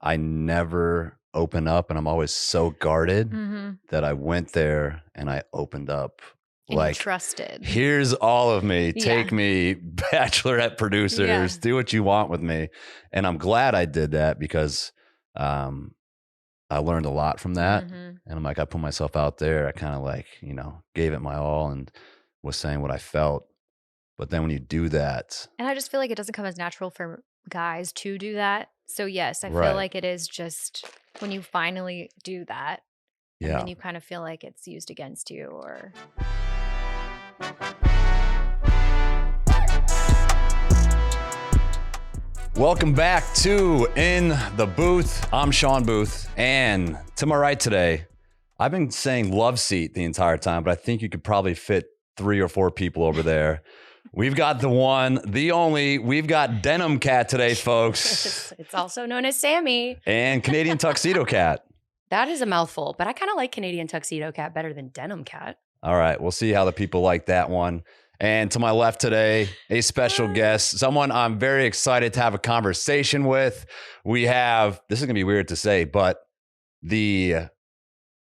I never open up, and I'm always so guarded that I went there and I opened up. And Like, you trusted. Here's all of me. Yeah. Take me, Bachelorette producers. Yeah. Do what you want with me. And I'm glad I did that because I learned a lot from that. And I'm like, I put myself out there. I kind of like, gave it my all and was saying what I felt. But then when you do that. And I just feel like it doesn't come as natural for guys to do that. So yes, I Right. feel like it is just when you finally do that, and Yeah. then you kind of feel like it's used against you or. Welcome back to In the Booth. I'm Shawn Booth, and to my right today, I've been saying love seat the entire time, but I think you could probably fit 3 or 4 people over there. We've got the one, the only, we've got Denim Cat today, folks. It's also known as Sammy. And Canadian Tuxedo Cat. That is a mouthful, but I kind of like Canadian Tuxedo Cat better than Denim Cat. All right, we'll see how the people like that one. And to my left today, a special guest, someone I'm very excited to have a conversation with. We have, this is going to be weird to say, but the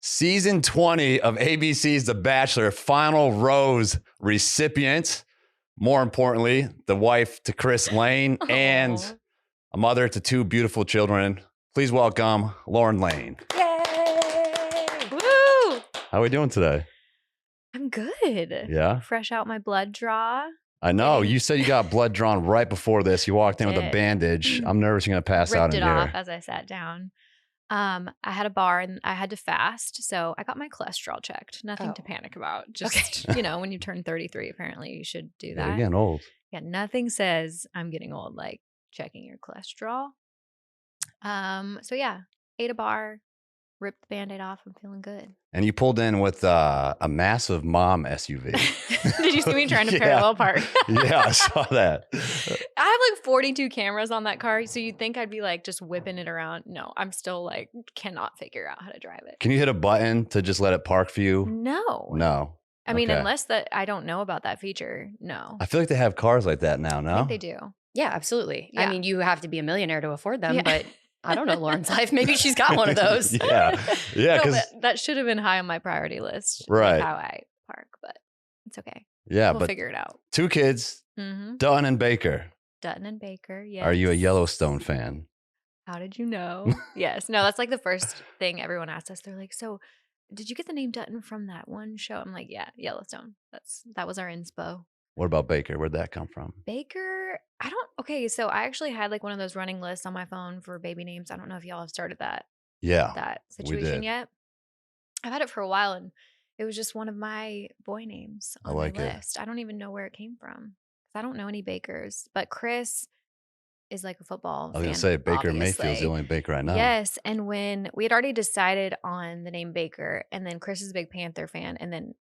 season 20 of ABC's The Bachelor final rose recipient. More importantly, the wife to Chris Lane and a mother to 2 beautiful children. Please welcome Lauren Lane. Yay! Woo! How are we doing today? I'm good. Yeah? Fresh out my blood draw. I know. You said you got blood drawn right before this. You walked in with a bandage. I'm nervous you're going to pass out in Ripped it here. off as I sat down. I had a bar and I had to fast. So I got my cholesterol checked. Nothing to panic about. Just, when you turn 33, apparently you should do that. You're getting old. Yeah, nothing says I'm getting old like checking your cholesterol. So yeah, ate a bar, ripped the Band-Aid off. I'm feeling good. And you pulled in with a massive mom SUV. Did you see me trying to parallel park? Yeah, I saw that. I have like 42 cameras on that car, so you'd think I'd be like just whipping it around. No, I'm still like cannot figure out how to drive it. Can you hit a button to just let it park for you? No. I mean, Okay. unless that I don't know about that feature. No. I feel like they have cars like that now, no? I think they do. Yeah, absolutely. Yeah. I mean, you have to be a millionaire to afford them, Yeah. but I don't know Lauren's life. Maybe she's got one of those. Yeah. Yeah, No, because but that should have been high on my priority list. Right. Like how I park, but it's okay. yeah, We'll but figure it out. 2 kids, Dutton and Baker. Dutton and Baker, yes. Are you a Yellowstone fan? How did you know? Yes. No, that's like the first thing everyone asks us. They're like, so did you get the name Dutton from that one show? I'm like, yeah, Yellowstone. That was our inspo. What about Baker? Where'd that come from? Baker, so I actually had like one of those running lists on my phone for baby names. I don't know if y'all have started that Yeah. situation did. yet. I've had it for a while and it was just one of my boy names on like my it. list. I don't even know where it came from. I don't know any Bakers, but Chris is like a football I was going fan, to say Baker Mayfield's obviously. the only Baker I know. Yes, and when we had already decided on the name Baker, and then Chris is a big Panther fan, and then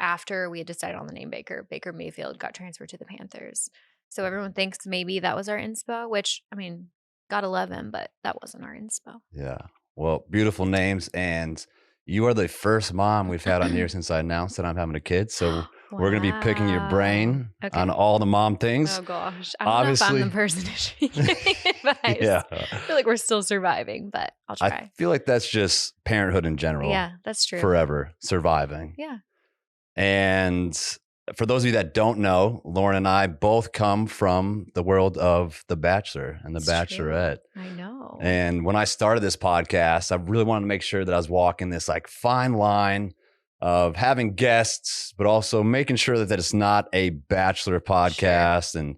after we had decided on the name Baker, Baker Mayfield got transferred to the Panthers. So everyone thinks maybe that was our inspo, which, I mean, gotta love him, but that wasn't our inspo. Yeah. Well, beautiful names. And you are the first mom we've had on here since I announced that I'm having a kid. So we're going to be picking your brain on all the mom things. Oh, gosh. I don't know if I'm the person who should be giving advice. Yeah. I feel like we're still surviving, but I'll try. I feel like that's just parenthood in general. Yeah, that's true. Forever surviving. Yeah. And for those of you that don't know, Lauren and I both come from the world of The Bachelor and The Bachelorette. I know. And when I started this podcast, I really wanted to make sure that I was walking this like fine line of having guests, but also making sure that it's not a Bachelor podcast and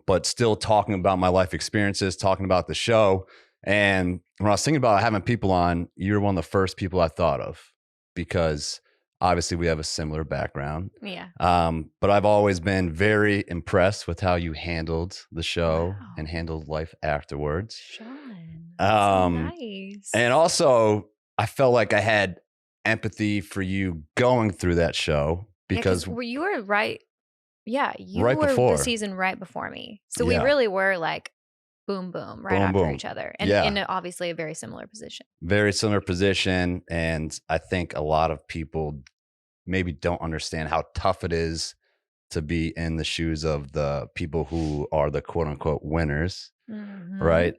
but still talking about my life experiences, talking about the show. And when I was thinking about having people on, you're one of the first people I thought of because obviously we have a similar background. Yeah. But I've always been very impressed with how you handled the show Wow. and handled life afterwards. Shawn. That's so nice. And also I felt like I had empathy for you going through that show because you were right. Yeah, you Right were before. the season right before me. So Yeah. we really were like boom, boom, right Boom, after boom. each other. And Yeah. in obviously a very similar position. very similar position. And I think a lot of people maybe don't understand how tough it is to be in the shoes of the people who are the quote unquote winners. Mhm. Right.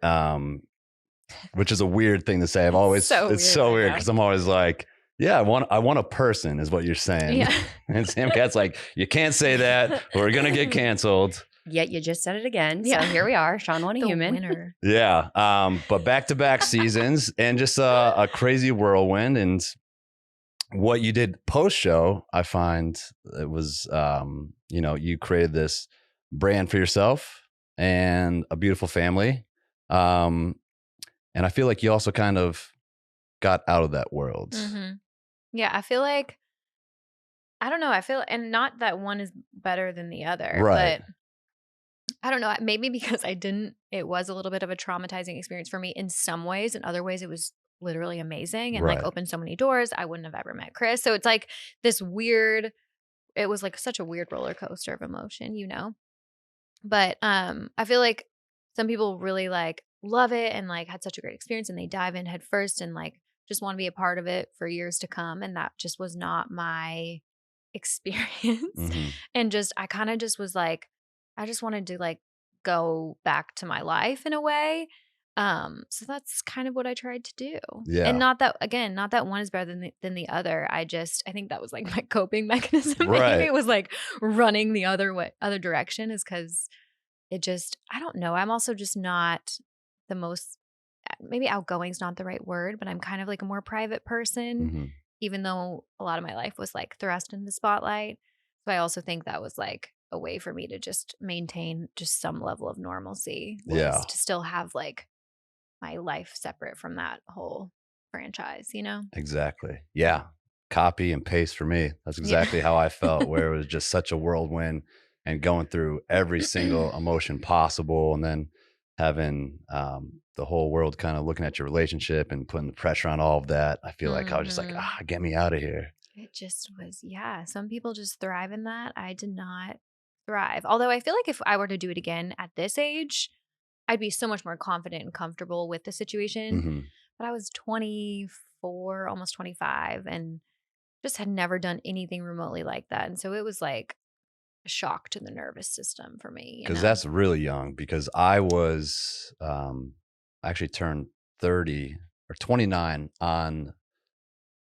which is a weird thing to say. I've always, so it's weird, so I weird know. because I'm always like, yeah, I want a person is what you're saying. Yeah. And Sam Cat's like, you can't say that. We're going to get canceled. Yet you just said it again. Yeah. So here we are. Shawn won a The human. winner. Yeah. But back-to-back seasons and just a crazy whirlwind. And what you did post-show, I find it was, you created this brand for yourself and a beautiful family. And I feel like you also kind of got out of that world. Mm-hmm. Yeah, I feel like, I don't know. And not that one is better than the other, Right. but I don't know. Maybe because it was a little bit of a traumatizing experience for me in some ways. In other ways, it was literally amazing and like Right. opened so many doors. I wouldn't have ever met Chris. So it's like this weird, it was like such a weird roller coaster of emotion, But I feel like some people really like love it and like had such a great experience and they dive in head first and like just want to be a part of it for years to come. And that just was not my experience. Mm-hmm. And I kind of just was like, I just wanted to like go back to my life in a way. So that's kind of what I tried to do. Yeah. And not that one is better than the other. I think that was like my coping mechanism. Right. Maybe it was like running the other direction is because I don't know. I'm also just not the most, maybe outgoing is not the right word, but I'm kind of like a more private person, Mm-hmm. even though a lot of my life was like thrust in the spotlight. So I also think that was like a way for me to just maintain just some level of normalcy, was to still have like my life separate from that whole franchise, Exactly. Yeah. Copy and paste for me. That's exactly how I felt, where it was just such a whirlwind and going through every single emotion possible. And then having the whole world kind of looking at your relationship and putting the pressure on all of that. I feel like I was just like, get me out of here. It just was, yeah. Some people just thrive in that. I did not thrive. Although I feel like if I were to do it again at this age, I'd be so much more confident and comfortable with the situation. Mm-hmm. But I was 24, almost 25, and just had never done anything remotely like that. And so it was like a shock to the nervous system for me. Because that's really young, because I was I actually turned 30 or 29 on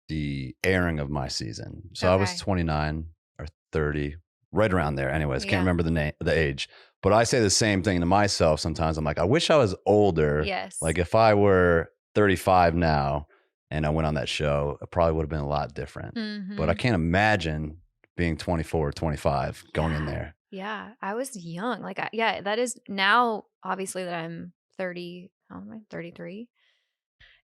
the airing of my season. So I was 29 or 30, right around there. Anyways, can't remember the age. But I say the same thing to myself sometimes. I'm like, I wish I was older. Yes. Like if I were 35 now and I went on that show, it probably would have been a lot different. Mm-hmm. But I can't imagine being 24 or 25 going in there. Yeah, I was young. Like, that is now, obviously, that I'm 30, how am I, 33?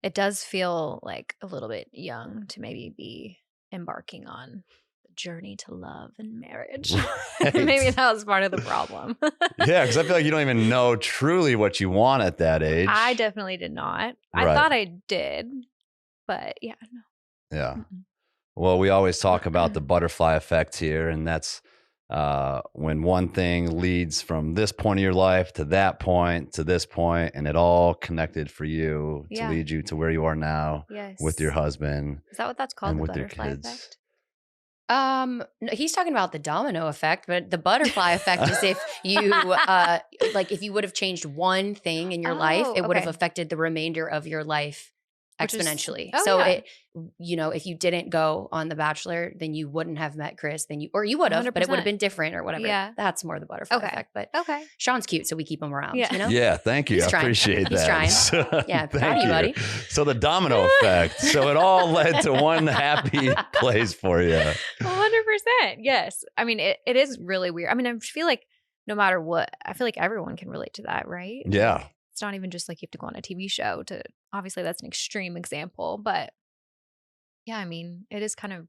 It does feel like a little bit young to maybe be embarking on the journey to love and marriage. Right. Maybe that was part of the problem. Yeah, because I feel like you don't even know truly what you want at that age. I definitely did not. Right. I thought I did, but yeah, no. Yeah. Mm-mm. Well, we always talk about the butterfly effect here, and that's when one thing leads from this point of your life to that point to this point, and it all connected for you to lead you to where you are now with your husband. Is that what that's called, and the with your butterfly kids. effect? No, he's talking about the domino effect, but the butterfly effect is if you if you would have changed one thing in your life, it would have affected the remainder of your life exponentially. If you didn't go on The Bachelor, then you wouldn't have met Chris, or you would have, but it would have been different or whatever. Yeah. That's more the butterfly effect. But Shawn's cute, so we keep him around. Yeah. Yeah, thank you. He's I trying. appreciate that. He's trying. Yeah, proud of you, buddy. So the domino effect. So it all led to one happy place for you. 100%. Yes. I mean, it is really weird. I mean, I feel like no matter what, I feel like everyone can relate to that, right? Yeah. Like, it's not even just like you have to go on a TV show to, obviously that's an extreme example, but yeah, I mean, it is kind of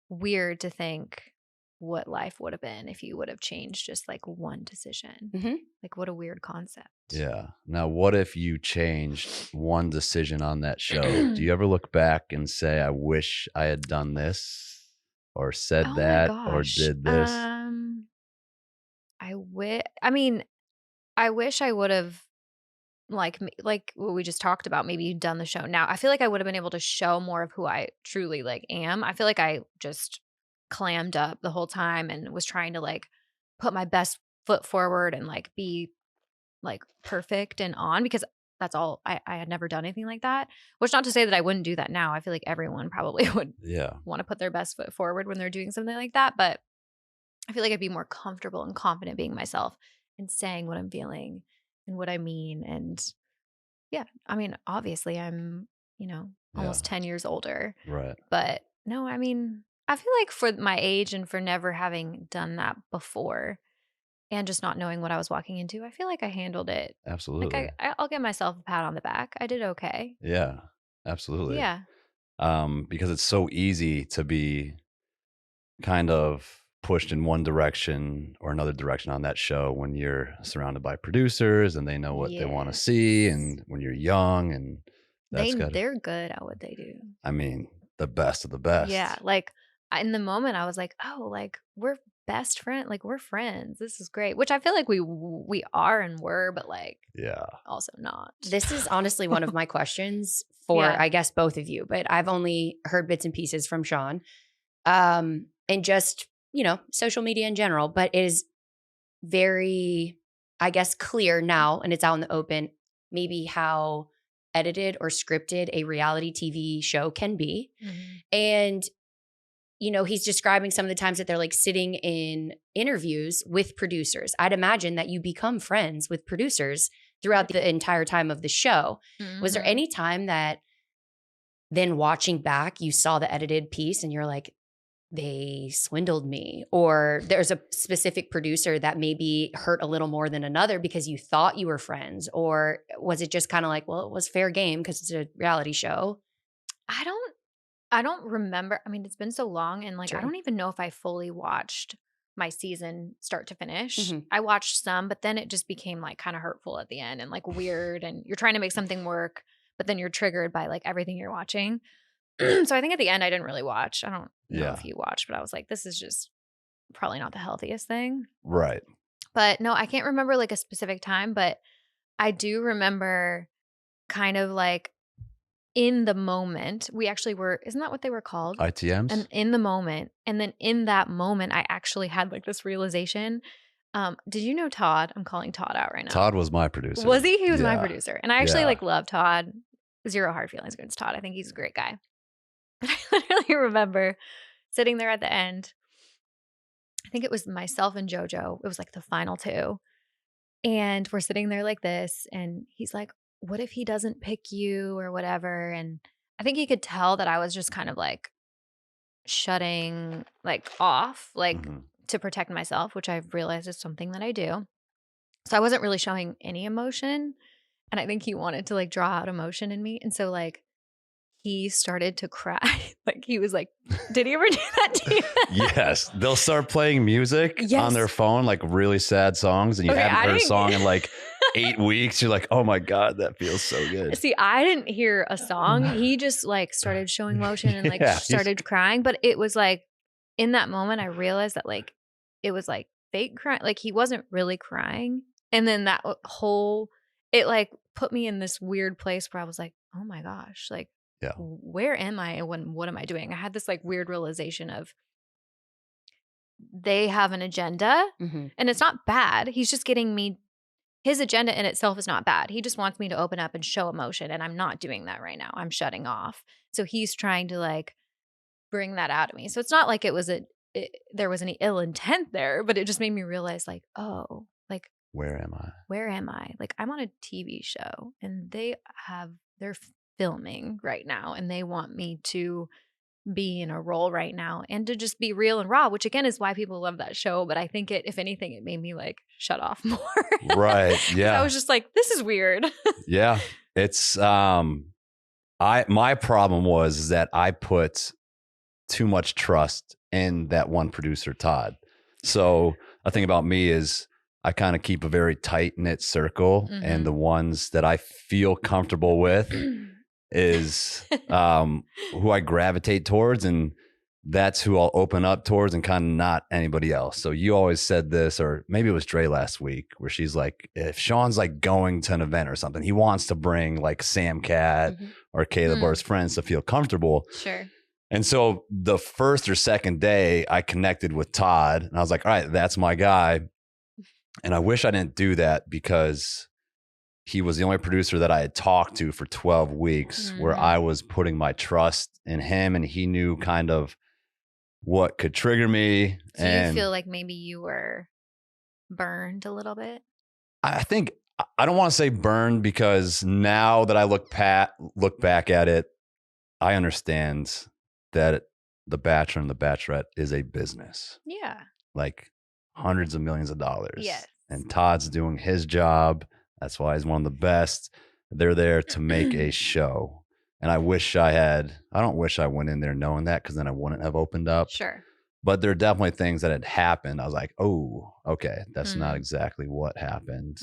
weird to think what life would have been if you would have changed just like one decision. Mm-hmm. Like, what a weird concept. Yeah. Now, what if you changed one decision on that show? Do you ever look back and say, I wish I had done this or said that or did this? I wish I would have like what we just talked about, maybe done the show now. I feel like I would have been able to show more of who I truly like am. I feel like I just clammed up the whole time and was trying to like put my best foot forward and like be like perfect and on, because that's all. I had never done anything like that, which not to say that I wouldn't do that now. I feel like everyone probably would want to put their best foot forward when they're doing something like that. But I feel like I'd be more comfortable and confident being myself and saying what I'm feeling and what I mean. And yeah, I mean, obviously I'm, almost 10 years older. Right. But no, I mean, I feel like for my age and for never having done that before and just not knowing what I was walking into, I feel like I handled it. Absolutely. Like I'll give myself a pat on the back. I did okay. Yeah, absolutely. Yeah. Because it's so easy to be kind of pushed in one direction or another direction on that show when you're surrounded by producers and they know what they want to see, and when you're young, and they're good at what they do. I mean, the best of the best. Yeah, like in the moment I was like, oh, like we're best friend, like we're friends. This is great, which I feel like we are and were, but like also not. This is honestly one of my questions for I guess both of you, but I've only heard bits and pieces from Shawn. And just, social media in general, but it is very, I guess, clear now, and it's out in the open, maybe how edited or scripted a reality TV show can be. And, he's describing some of the times that they're like sitting in interviews with producers. I'd imagine that you become friends with producers throughout the entire time of the show. Was there any time that then watching back, you saw the edited piece and you're like, they swindled me, or there's a specific producer that maybe hurt a little more than another because you thought you were friends? Or was it just kind of like, well, it was fair game because it's a reality show? I don't remember. I mean, it's been so long, and like, Sure. I don't even know if I fully watched my season start to finish. I watched some, but then it just became like kind of hurtful at the end and like weird, and you're trying to make something work, but then you're triggered by like everything you're watching. So I think at the end I didn't really watch. I don't know if you watched, but I was like, this is just probably not the healthiest thing. Right. But no, I can't remember like a specific time, but I do remember kind of like in the moment, we actually were, isn't that what they were called? ITMs? And in the moment. And then in that moment, I actually had like this realization. Did you know Todd? I'm calling Todd out right now. Todd was my producer. Was he? He was my producer. And I actually like love Todd. Zero hard feelings against Todd. I think he's a great guy. But I literally remember sitting there at the end. I think it was myself and JoJo. It was like the final two. And we're sitting there like this. And he's like, what if he doesn't pick you or whatever? And I think he could tell that I was just kind of like shutting like off, like to protect myself, which I've realized is something that I do. So I wasn't really showing any emotion. And I think he wanted to like draw out emotion in me. And so like he started to cry. Like he was like, did he ever do that to you? Yes. They'll start playing music on their phone, like really sad songs. And you haven't heard a song in like 8 weeks. You're like, oh my God, that feels so good. See, I didn't hear a song. He just like started showing emotion and like started crying. But it was like in that moment, I realized that like it was like fake crying. Like he wasn't really crying. And then that whole, it like put me in this weird place where I was like, oh my gosh, like, where am I and what am I doing? I had this like weird realization of they have an agenda and it's not bad. He's just getting me, his agenda in itself is not bad. He just wants me to open up and show emotion, and I'm not doing that right now. I'm shutting off. So he's trying to like bring that out of me. So it's not like there was any ill intent there, but it just made me realize like, oh, like, where am I? Where am I? Like I'm on a TV show and they're filming right now and they want me to be in a role right now and to just be real and raw, which again is why people love that show. But I think if anything, it made me like shut off more. Right. Yeah. I was just like, this is weird. Yeah. It's, my problem was that I put too much trust in that one producer, Todd. So the thing about me is I kind of keep a very tight knit circle, and the ones that I feel comfortable with is who I gravitate towards, and that's who I'll open up towards, and kind of not anybody else. So you always said this, or maybe it was Dre last week, where she's like, if Shawn's like going to an event or something, he wants to bring like Sam Cat or Caleb or his friends to feel comfortable. Sure. And so the first or second day I connected with Todd, and I was like, all right, that's my guy. And I wish I didn't do that, because he was the only producer that I had talked to for 12 weeks where I was putting my trust in him, and he knew kind of what could trigger me. Do you feel like maybe you were burned a little bit? I think I don't want to say burned, because now that I look back at it, I understand that The Bachelor and The Bachelorette is a business. Yeah. Like hundreds of millions of dollars. Yes. And Todd's doing his job. That's why he's one of the best. They're there to make a show. And I don't wish I went in there knowing that, because then I wouldn't have opened up. Sure. But there are definitely things that had happened. I was like, oh, okay, that's not exactly what happened.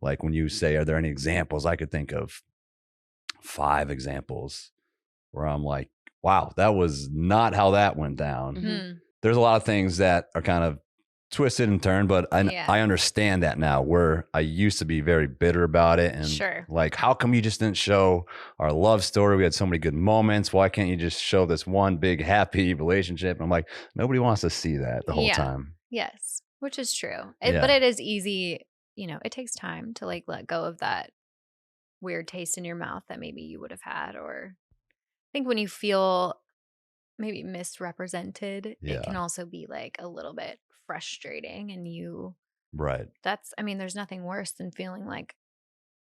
Like when you say, are there any examples? I could think of 5 examples where I'm like, wow, that was not how that went down. There's a lot of things that are kind of twisted and turned, but I understand that now, where I used to be very bitter about it. And like, how come you just didn't show our love story? We had so many good moments. Why can't you just show this one big happy relationship? And I'm like, nobody wants to see that the whole time. Yes, which is true. But it is easy, it takes time to like let go of that weird taste in your mouth that maybe you would have had. Or I think when you feel maybe misrepresented, it can also be like a little bit frustrating, and there's nothing worse than feeling like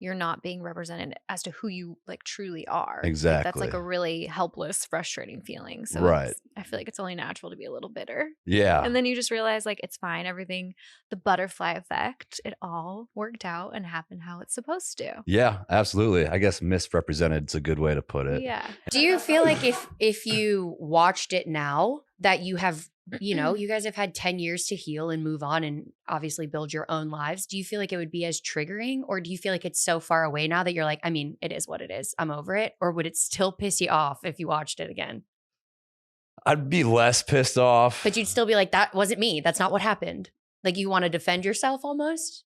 you're not being represented as to who you like truly are. Exactly. Like, that's like a really helpless, frustrating feeling. So I feel like it's only natural to be a little bitter. Yeah. And then you just realize like it's fine. Everything, the butterfly effect, it all worked out and happened how it's supposed to. Yeah, absolutely. I guess misrepresented is a good way to put it. Yeah. Do you feel like if you watched it now that you have, you guys have had 10 years to heal and move on and obviously build your own lives, do you feel like it would be as triggering, or do you feel like it's so far away now that you're like, I mean, it is what it is, I'm over it? Or would it still piss you off if you watched it again? I'd be less pissed off. But you'd still be like, that wasn't me. That's not what happened. Like, you want to defend yourself almost?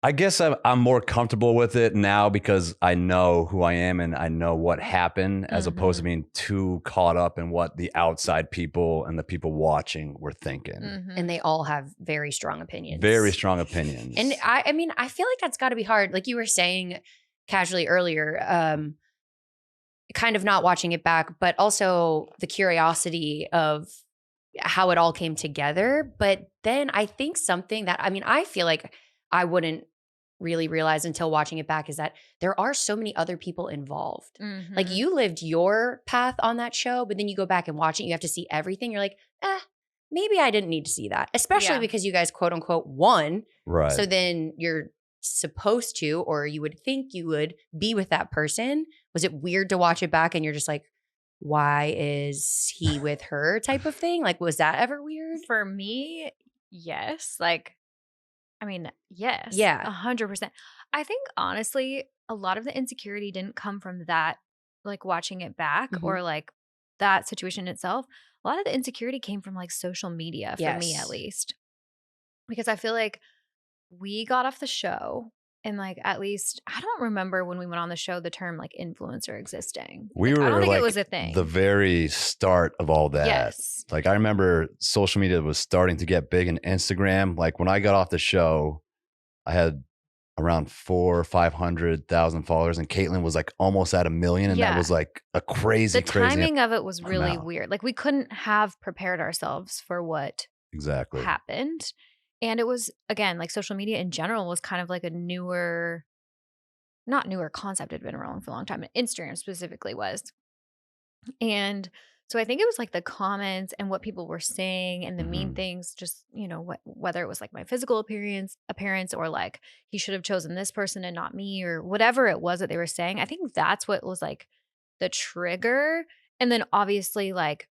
I guess I'm more comfortable with it now because I know who I am and I know what happened, as opposed to being too caught up in what the outside people and the people watching were thinking. And they all have very strong opinions. Very strong opinions. And I mean, I feel like that's got to be hard. Like you were saying casually earlier, kind of not watching it back, but also the curiosity of how it all came together. But then I think something that, I mean, I feel like I wouldn't really realize until watching it back is that there are so many other people involved. Like you lived your path on that show, but then you go back and watch it, you have to see everything. You're like, maybe I didn't need to see that, especially because you guys quote unquote won. Right. So then you're supposed to, or you would think you would be with that person. Was it weird to watch it back and you're just like, why is he with her type of thing? Like, was that ever weird? For me, yes. Like, I mean, yes. Yeah. 100%. I think honestly, a lot of the insecurity didn't come from that, like watching it back or like that situation itself. A lot of the insecurity came from like social media for me at least. Because I feel like we got off the show and like at least I don't remember when we went on the show the term like influencer existing. We were I don't think like it was a thing. The very start of all that. Yes. Like I remember social media was starting to get big in Instagram. Like when I got off the show, I had around 400,000 or 500,000 followers, and Caitlin was like almost at 1 million, and that was like a crazy. The timing of it was really weird. Like we couldn't have prepared ourselves for what happened. And it was, again, like social media in general was kind of like a not newer concept. It had been around for a long time. Instagram specifically was. And so I think it was like the comments and what people were saying and the mean things, just, whether it was like my physical appearance or like he should have chosen this person and not me or whatever it was that they were saying. I think that's what was like the trigger. And then obviously like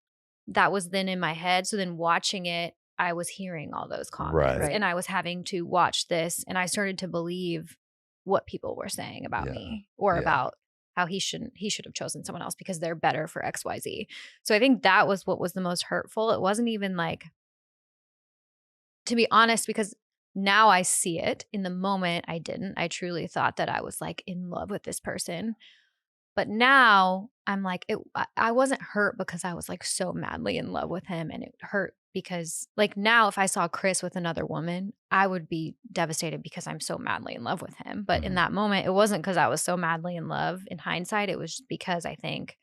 that was then in my head. So then watching it, I was hearing all those comments and I was having to watch this and I started to believe what people were saying about me or about how he should have chosen someone else because they're better for XYZ. So I think that was what was the most hurtful. It wasn't even like, to be honest, because now I see it. In the moment I didn't. I truly thought that I was like in love with this person. But now I'm like, I wasn't hurt because I was like so madly in love with him, and it hurt because like now if I saw Chris with another woman, I would be devastated because I'm so madly in love with him. But in that moment, it wasn't because I was so madly in love. In hindsight, it was just because I think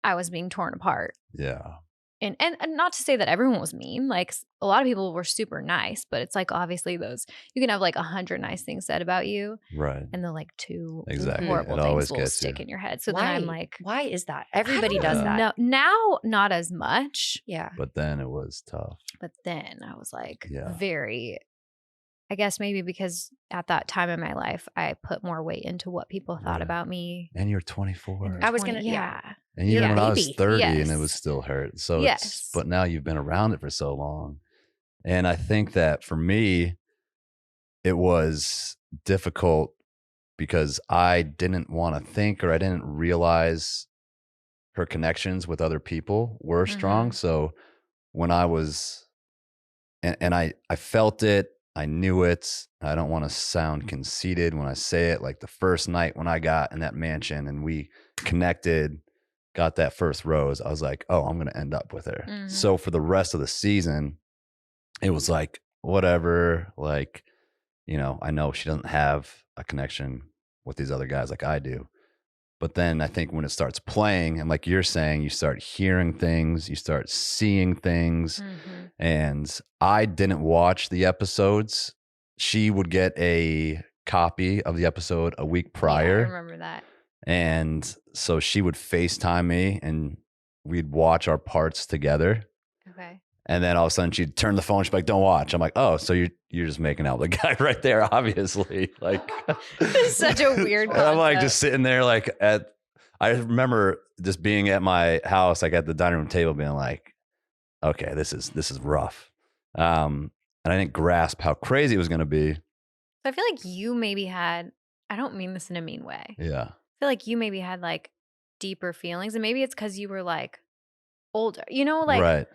I was being torn apart. Yeah. And not to say that everyone was mean. Like a lot of people were super nice, but it's like obviously those you can have like 100 nice things said about you, Right. and the like two Exactly. horrible It always things will gets stick you. in your head. So why? then I'm like, why is that? Everybody does that. no, now not as much. Yeah. But then it was tough. But then I was like Yeah. very, I guess maybe because at that time in my life, I put more weight into what people thought Right. about me. And you're 24. I was 20 gonna- yeah. And You're even a when I was baby. 30 and it Yes. was still hurt. So Yes. but now you've been around it for so long. And I think that for me, it was difficult because I didn't want to think, or I didn't realize her connections with other people were strong. So when I was, and I felt it, I knew it. I don't want to sound conceited when I say it. Like the first night when I got in that mansion and we connected, got that first rose, I was like, oh, I'm going to end up with her. So for the rest of the season, it was like, whatever, like, you know, I know she doesn't have a connection with these other guys like I do. But then I think when it starts playing, and like you're saying, you start hearing things, you start seeing things. And I didn't watch the episodes. She would get a copy of the episode a week prior. Yeah, I remember that. And so she would FaceTime me and we'd watch our parts together. Okay. And then all of a sudden she'd turn the phone. She'd be like, don't watch. I'm like, oh, so you're just making out with the guy right there, obviously. Like, It's such a weird And I'm like concept. just sitting there like I remember just being at my house, like at the dining room table being like, okay, this is rough. And I didn't grasp how crazy it was going to be. I feel like you maybe had, I don't mean this in a mean way. Yeah. I feel like you maybe had like deeper feelings, and maybe it's because you were like older, you know, like Right.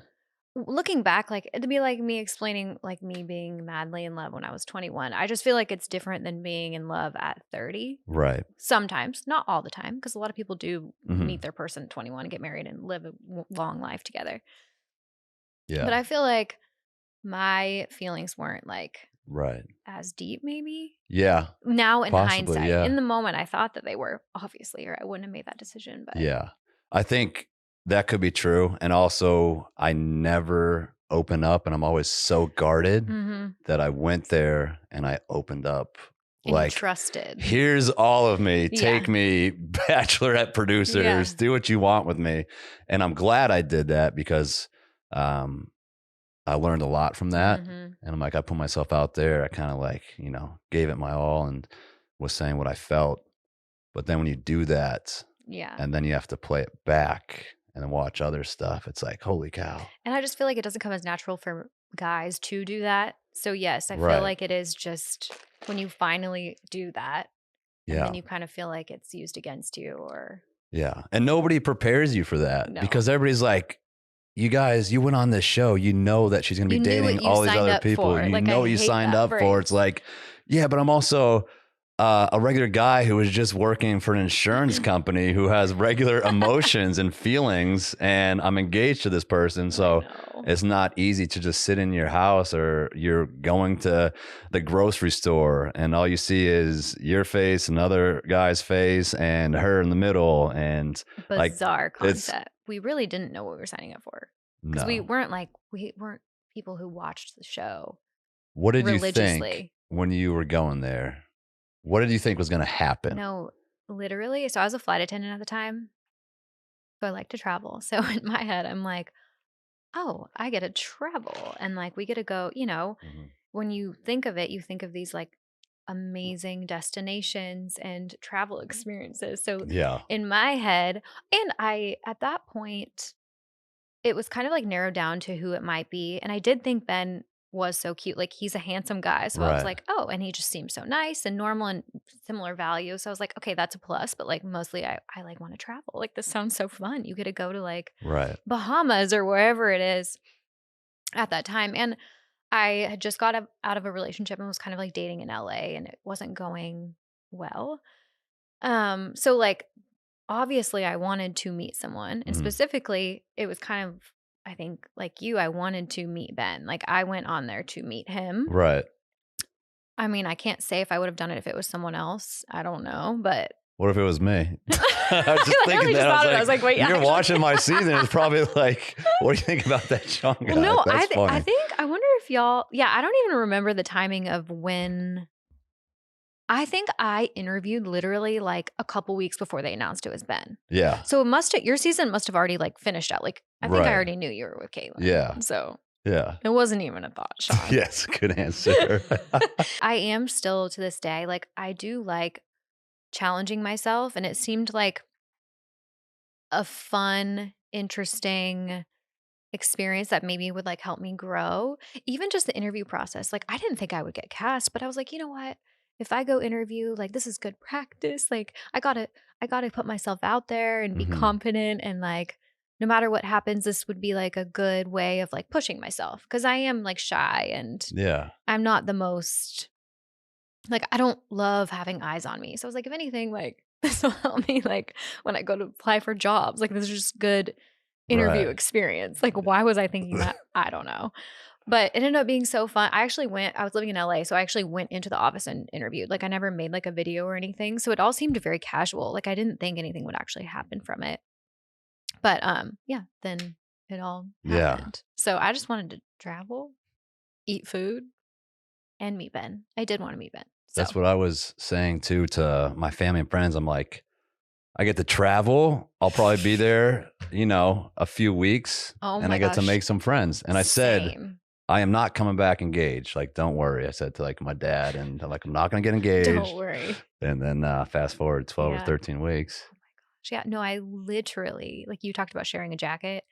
looking back, like it'd be like me explaining like me being madly in love when I was 21. I just feel like it's different than being in love at 30. Right. Sometimes, not all the time, because a lot of people do Mhm. meet their person at 21 and get married and live a long life together. Yeah. But I feel like my feelings weren't like Right. as deep, maybe. Yeah. Now in Possibly, hindsight, yeah. in the moment, I thought that they were, obviously, or I wouldn't have made that decision. But Yeah. I think that could be true. And also, I never open up, and I'm always so guarded that I went there and I opened up. And like, you trusted. Here's all of me. Yeah. Take me, Bachelorette producers. Yeah. Do what you want with me. And I'm glad I did that because I learned a lot from that. And I'm like, I put myself out there. I kind of like, you know, gave it my all and was saying what I felt. But then when you do that, Yeah. and then you have to play it back and then watch other stuff, it's like, holy cow. And I just feel like it doesn't come as natural for guys to do that. So yes, I Right. feel like it is just when you finally do that, and Yeah. then you kind of feel like it's used against you, or Yeah. And nobody prepares you for that No. because everybody's like, you guys, you went on this show. You know that she's going to be You knew what dating you all these signed other up people. for. You Like, know I what you hate signed that up for. phrase. It's like, yeah, but I'm also a regular guy who is just working for an insurance company who has regular emotions and feelings, and I'm engaged to this person. So it's not easy to just sit in your house, or you're going to the grocery store and all you see is your face, another guy's face, and her in the middle. And bizarre like, it's- concept. We really didn't know what we were signing up for, because no. we weren't people who watched the show What did you think religiously. when you were going there? What did you think was going to happen? No, literally. So I was a flight attendant at the time. So I like to travel. So in my head, I'm like, oh, I get to travel. And like, we get to go, you know, when you think of it, you think of these like amazing destinations and travel experiences. So Yeah. in my head, and at that point, it was kind of like narrowed down to who it might be. And I did think Ben was so cute. Like, he's a handsome guy. So I was Right. like, oh, and he just seems so nice and normal and similar values. So I was like, okay, that's a plus. But like, mostly I like want to travel. Like, this sounds so fun. You get to go to like Right. Bahamas or wherever it is at that time. And I had just got out of a relationship and was kind of like dating in LA, and it wasn't going well. So like, obviously I wanted to meet someone, and specifically it was kind of, I think like you, I wanted to meet Ben. Like I went on there to meet him. Right. I mean, I can't say if I would have done it if it was someone else. I don't know, but what if it was me? I was just I thinking that. I was like, wait, you're actually. watching my season. It's probably like, what do you think about that Shawn guy? Well, no, That's funny. I wonder if y'all, I don't even remember the timing of when. I think I interviewed literally like a couple weeks before they announced it was Ben. Yeah. So your season must have already like finished out. Like I think I already knew you were with Caitlin. Yeah. So yeah, it wasn't even a thought, Shawn. yes, good answer. I am still to this day, like I do like challenging myself, and it seemed like a fun, interesting experience that maybe would like help me grow. Even just the interview process. Like I didn't think I would get cast, but I was like, you know what? If I go interview, like this is good practice. Like I gotta put myself out there and be Mhm. confident, and like no matter what happens, this would be like a good way of like pushing myself. Cause I am like shy and Yeah. I'm not the most like I don't love having eyes on me. So I was like, if anything, like this will help me like when I go to apply for jobs. Like this is just good interview Right. experience. Like why was I thinking that? I don't know. But it ended up being so fun. I was living in LA, so I actually went into the office and interviewed. Like I never made like a video or anything. So it all seemed very casual. Like I didn't think anything would actually happen from it. But yeah, then it all Yeah. happened. So I just wanted to travel, eat food, and meet Ben. I did want to meet Ben. So. That's what I was saying too to my family and friends. I'm like, I get to travel. I'll probably be there, a few weeks, Oh and my I get to gosh. make some friends. And I said, Same. I am not coming back engaged. Like, don't worry. I said to like my dad, and I'm like, I'm not going to get engaged. Don't worry. And then fast forward 12 or 13 weeks. Yeah, no, I literally, like you talked about sharing a jacket.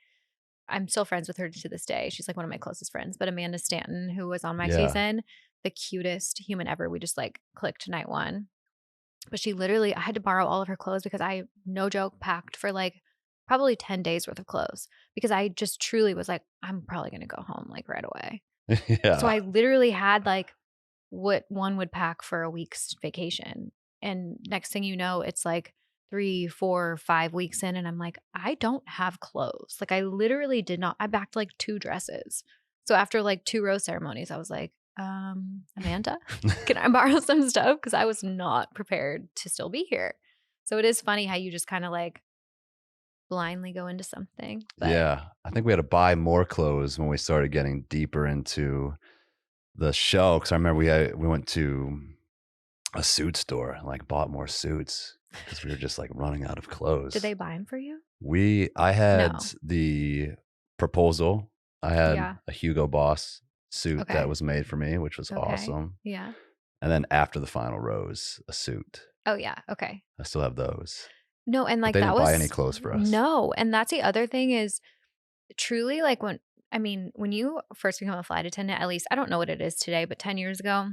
I'm still friends with her to this day. She's like one of my closest friends. But Amanda Stanton, who was on my season, the cutest human ever. We just like clicked night one. But she literally, I had to borrow all of her clothes because I, no joke, packed for like probably 10 days worth of clothes because I just truly was like, I'm probably going to go home like right away. Yeah. So I literally had like what one would pack for a week's vacation. And next thing you know, it's like 3, 4, 5 weeks in, and I'm like, I don't have clothes. Like I literally did not. I packed like 2 dresses. So after like 2 rose ceremonies, I was like, Amanda, can I borrow some stuff? Because I was not prepared to still be here. So it is funny how you just kind of like blindly go into something. But Yeah. I think we had to buy more clothes when we started getting deeper into the show. Cause I remember we went to a suit store and like bought more suits because we were just like running out of clothes. did they buy them for you? I had No. the proposal. I had Yeah. a Hugo Boss suit Okay. that was made for me, which was Okay. awesome. Yeah. And then after the final rose, a suit. Oh yeah. Okay. I still have those. No, and But like they that didn't was buy any clothes for us. No, and that's the other thing is truly like when you first become a flight attendant, at least I don't know what it is today, but 10 years ago,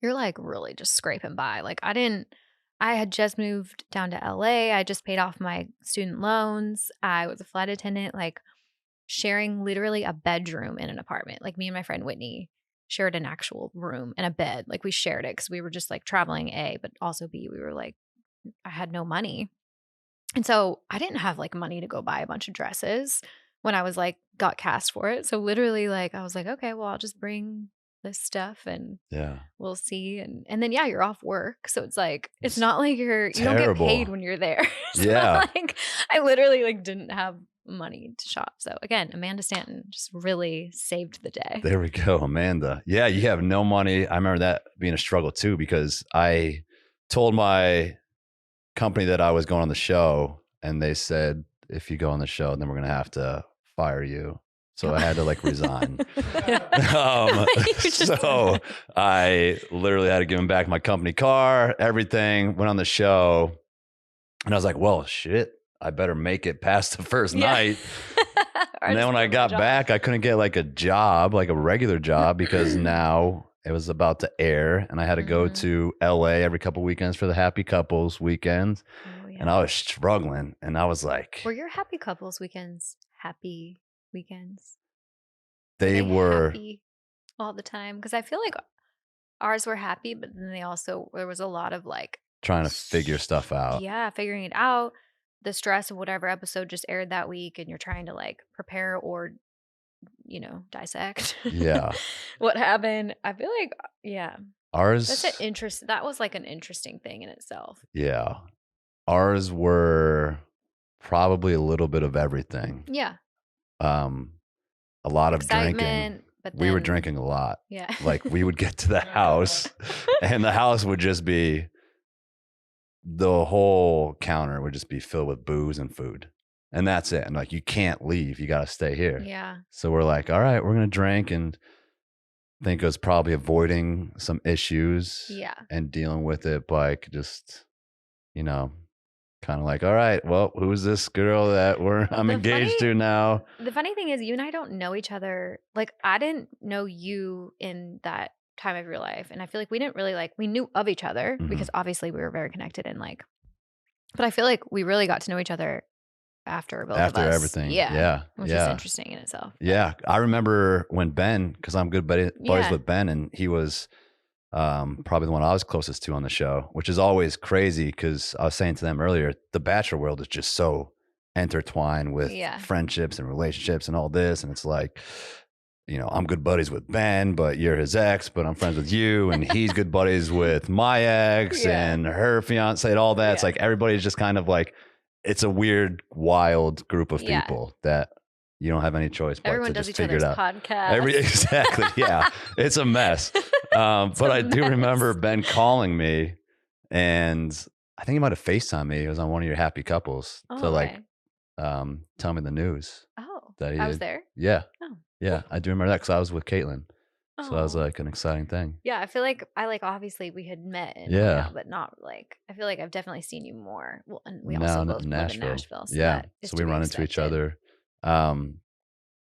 you're like really just scraping by. Like I had just moved down to LA. I just paid off my student loans. I was a flight attendant, like sharing literally a bedroom in an apartment. Like me and my friend Whitney shared an actual room and a bed. Like we shared it because we were just like traveling A, but also B, we were like, I had no money. And so I didn't have like money to go buy a bunch of dresses when I was like got cast for it. So literally like I was like, okay, well, I'll just bring this stuff and Yeah. we'll see. And then yeah, you're off work. So it's like it's It's not like you don't get paid terrible. when you're there. So Yeah. like I literally like didn't have money to shop. So again, Amanda Stanton just really saved the day. There we go, Amanda. Yeah, you have no money. I remember that being a struggle too because I told my company that I was going on the show, and they said, if you go on the show, then we're going to have to fire you. So I had to like resign. So I literally had to give him back my company car, everything, went on the show. And I was like, well, shit, I better make it past the first night. And then when I got back, I couldn't get like a job, like a regular job, because now it was about to air and I had to go to LA every couple weekends for the Happy Couples weekend. Oh, yeah. And I was struggling. And I was like, were your Happy Couples weekends happy weekends? They were happy all the time? Because I feel like ours were happy, but then there was a lot of like trying to figure stuff out. Yeah, figuring it out. the stress of whatever episode just aired that week and you're trying to like prepare or, dissect Yeah. what happened. I feel like, yeah, Ours, that was like an interesting thing in itself. yeah. Ours were probably a little bit of everything. Yeah. Um, a lot of drinking. Excitement, but We were then- drinking a lot. Yeah. Like we would get to the house and the house would just be, the whole counter would just be filled with booze and food. And that's it. And like, you can't leave. You got to stay here. Yeah. So we're like, all right, we're going to drink. And I think it was probably avoiding some issues Yeah. and dealing with it by just, kind of like, all right, well, who's this girl that I'm engaged to now? The funny thing is, you and I don't know each other. Like, I didn't know you in that time of your life. And I feel like we didn't really we knew of each other because obviously we were very connected and but I feel like we really got to know each other after both of us. After everything. Yeah. Which is interesting in itself. Yeah. I remember when Ben, because I'm good buddies Yeah. with Ben, and he was probably the one I was closest to on the show, which is always crazy because I was saying to them earlier, the Bachelor world is just so intertwined with friendships and relationships and all this. And it's like, I'm good buddies with Ben, but you're his ex, but I'm friends with you. And he's good buddies with my ex and her fiance and all that. Yeah. It's like everybody's just kind of like, it's a weird, wild group of people that you don't have any choice but Everyone to does just each figure other's it out. podcasts. Exactly. Yeah. It's a mess. But I do remember Ben calling me, and I think he might have FaceTimed me. It was on one of your happy couples to tell me the news. Oh, that he I was did. there. Yeah. Oh, yeah. I do remember that because I was with Caitlin. So that was Oh. like an exciting thing. Yeah, I feel like obviously we had met and Yeah. hung out, but not I feel like I've definitely seen you more. Well, and we Now also in both live in Nashville. So yeah. that is So to we be run into each expected. other.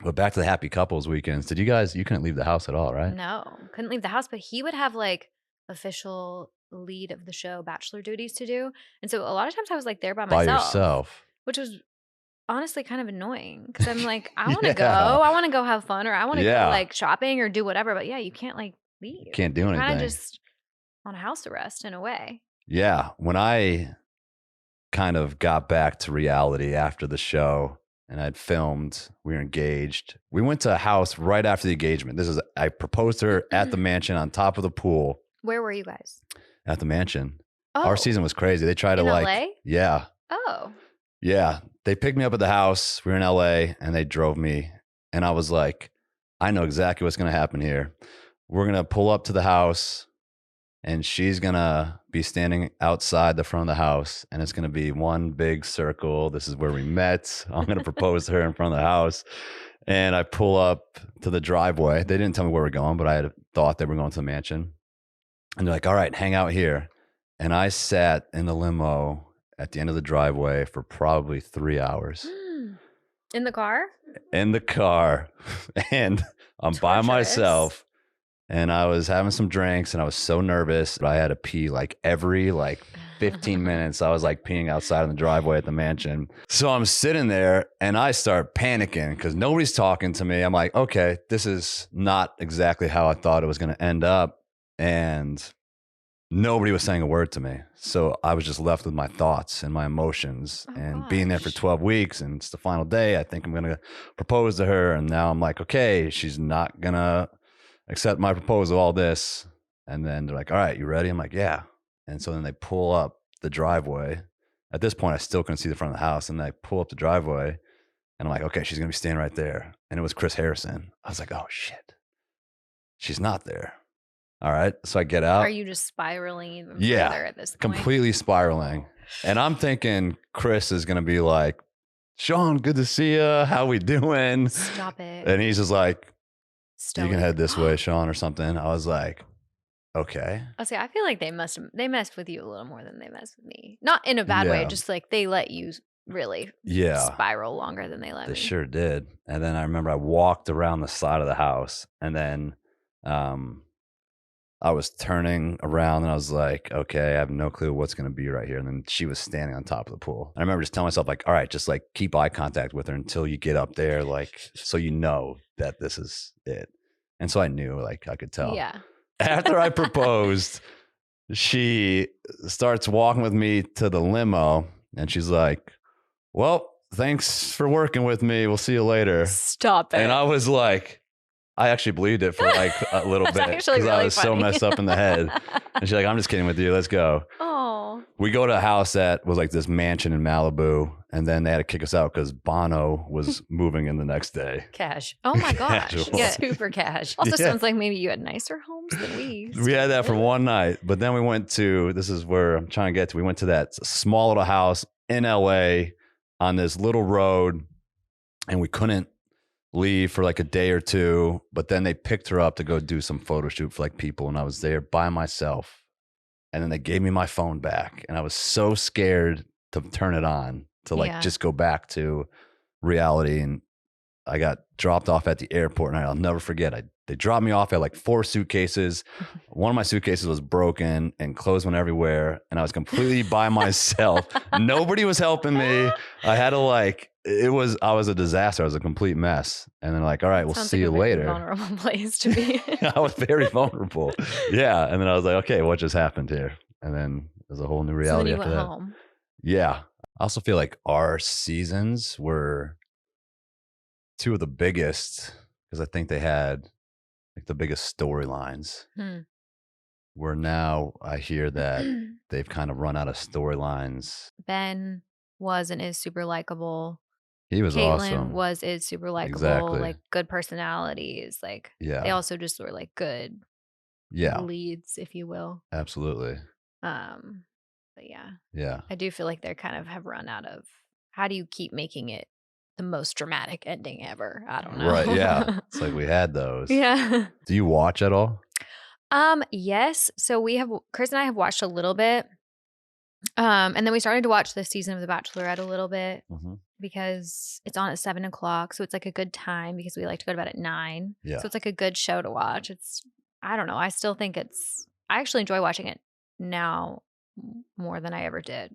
But back to the happy couples weekends. Did you couldn't leave the house at all, right? No, couldn't leave the house, but he would have official lead of the show Bachelor duties to do. And so a lot of times I was there by By myself. yourself. Which was honestly kind of annoying because I'm I want to Yeah. go. I want to go have fun, or I want to Yeah. go shopping or do whatever. But yeah, you can't leave. Can't do Kind of anything. just on house arrest in a way. Yeah. When I kind of got back to reality after the show and I'd filmed, we were engaged. We went to a house right after the engagement. I proposed to her at the mansion on top of the pool Where were you guys? at the mansion. Oh, Our season was crazy. They tried to in LA? yeah. Oh, Yeah. They picked me up at the house. We were in LA and they drove me. And I was like, I know exactly what's going to happen here. We're going to pull up to the house and she's going to be standing outside the front of the house. And it's going to be one big circle. This is where we met. I'm going to propose to her in front of the house. And I pull up to the driveway. They didn't tell me where we're going, but I had thought they were going to the mansion. And they're like, all right, hang out here. And I sat in the limo at the end of the driveway for probably 3 hours in the car? in the car. And I'm by Torturous. myself. And I was having some drinks and I was so nervous. I had to pee every 15 minutes. I was peeing outside in the driveway at the mansion. So I'm sitting there and I start panicking because nobody's talking to me. I'm like, okay, this is not exactly how I thought it was going to end up. And nobody was saying a word to me. So I was just left with my thoughts and my emotions and being there for gosh. 12 weeks. And it's the final day. I think I'm going to propose to her. And now I'm like, okay, she's not going to accept my proposal, all this. And then they're like, all right, you ready? I'm like, yeah. And so then they pull up the driveway. At this point, I still couldn't see the front of the house. And they pull up the driveway and I'm like, okay, she's going to be standing right there. And it was Chris Harrison. I was like, oh shit, she's not there. All right. So I get out. Are you just spiraling even Yeah, further at this point? completely spiraling. And I'm thinking Chris is going to be like, Shawn, good to see you. How we doing? Stop it. And he's just like, you can Stoic. head this way, Shawn, or something. I was like, okay. I feel like they messed with you a little more than they messed with me. Not in a bad way, Yeah. just they let you really Yeah, spiral longer than they let they me. sure did. And then I remember I walked around the side of the house and then I was turning around and I was like, okay, I have no clue what's going to be right here. And then she was standing on top of the pool. I remember just telling myself all right, just keep eye contact with her until you get up there, so you know that this is it. And so I knew, I could tell. Yeah. After I proposed, she starts walking with me to the limo and she's like, well, thanks for working with me. We'll see you later. Stop it. And I was like, I actually believed it for like a little bit because really I was so funny. messed up in the head. And she's like, I'm just kidding with you. Let's go. Oh. We go to a house that was like this mansion in Malibu. And then they had to kick us out because Bono was moving in the next day. Cash. Oh my gosh. Casual. Yeah. Super cash. Also sounds like maybe you had nicer homes than we. We had that for one night. But then we went to, this is where I'm trying to get to. We went to that small little house in LA on this little road. And we couldn't leave for like a day or two. But then they picked her up to go do some photo shoot for like people. And I was there by myself. And then they gave me my phone back. And I was so scared to turn it on, to like just go back to reality. And I got dropped off at the airport, and I'll never forget. They dropped me off at like 4 suitcases. One of my suitcases was broken and clothes went everywhere. And I was completely by myself. Nobody was helping me. I had to I was a disaster. I was a complete mess. And then like, all right, we'll see you later. Vulnerable place to be. I was very vulnerable. Yeah. And then I was like, okay, what just happened here? And then there's a whole new reality after that. Home. Yeah. I also feel like our seasons were 2 of the biggest because I think they had like the biggest storylines. Where now I hear that they've kind of run out of storylines. Ben was and is super likable. He was Caitlin awesome. is super likable. Exactly. Like good personalities. Like they also just were like good leads, if you will. Absolutely. But yeah, I do feel like they kind of have run out of, how do you keep making it the most dramatic ending ever? I don't know. Right. Yeah. It's like we had those. Yeah. Do you watch at all? Yes. So Chris and I have watched a little bit. And then we started to watch this season of The Bachelorette a little bit because it's on at 7:00. So it's like a good time because we like to go to bed at 9. Yeah. So it's like a good show to watch. I don't know. I still think I actually enjoy watching it now more than I ever did.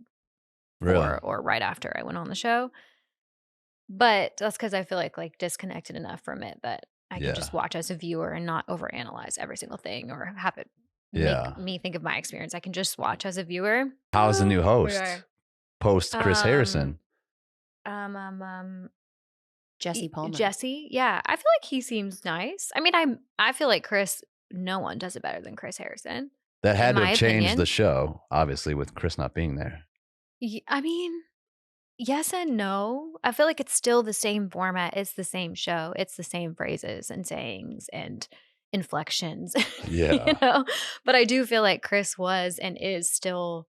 Really? Or right after I went on the show. But that's because I feel like disconnected enough from it that I can just watch as a viewer and not overanalyze every single thing or have it make me think of my experience. I can just watch as a viewer. How's the new host post Chris Harrison? Jesse Palmer. Jesse, yeah, I feel like he seems nice. I mean, I feel like Chris. No one does it better than Chris Harrison. That had to have changed the show, obviously, with Chris not being there. I mean, yes and no. I feel like it's still the same format. It's the same show. It's the same phrases and sayings and inflections. Yeah. But I do feel like Chris was and is still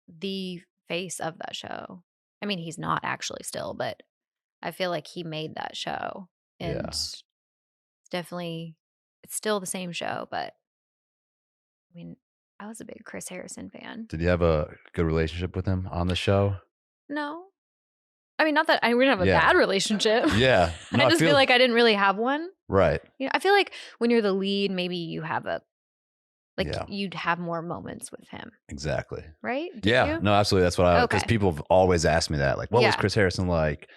the face of that show. I mean, he's not actually still, but I feel like he made that show. And it's still the same show, but I mean, I was a big Chris Harrison fan. Did you have a good relationship with him on the show? No. I mean, not that we didn't have a bad relationship. Yeah. No, I just feel like I didn't really have one. Right. I feel like when you're the lead, maybe you have you'd have more moments with him. Exactly. Right? Did you? No, absolutely. That's what because people have always asked me that. Like, what was Chris Harrison like?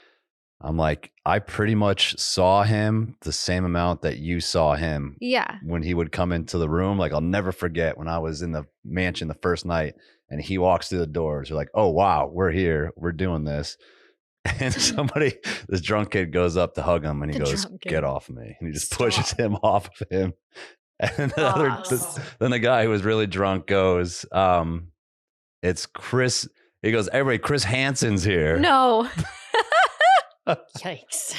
I'm like, I pretty much saw him the same amount that you saw him. Yeah. When he would come into the room. Like, I'll never forget when I was in the mansion the first night and he walks through the doors. You're like, oh, wow, we're here. We're doing this. And this drunk kid goes up to hug him and he goes, get off of me. And he just pushes him off of him. And then the guy who was really drunk goes, it's Chris. He goes, everybody, Chris Hansen's here. No. Yikes.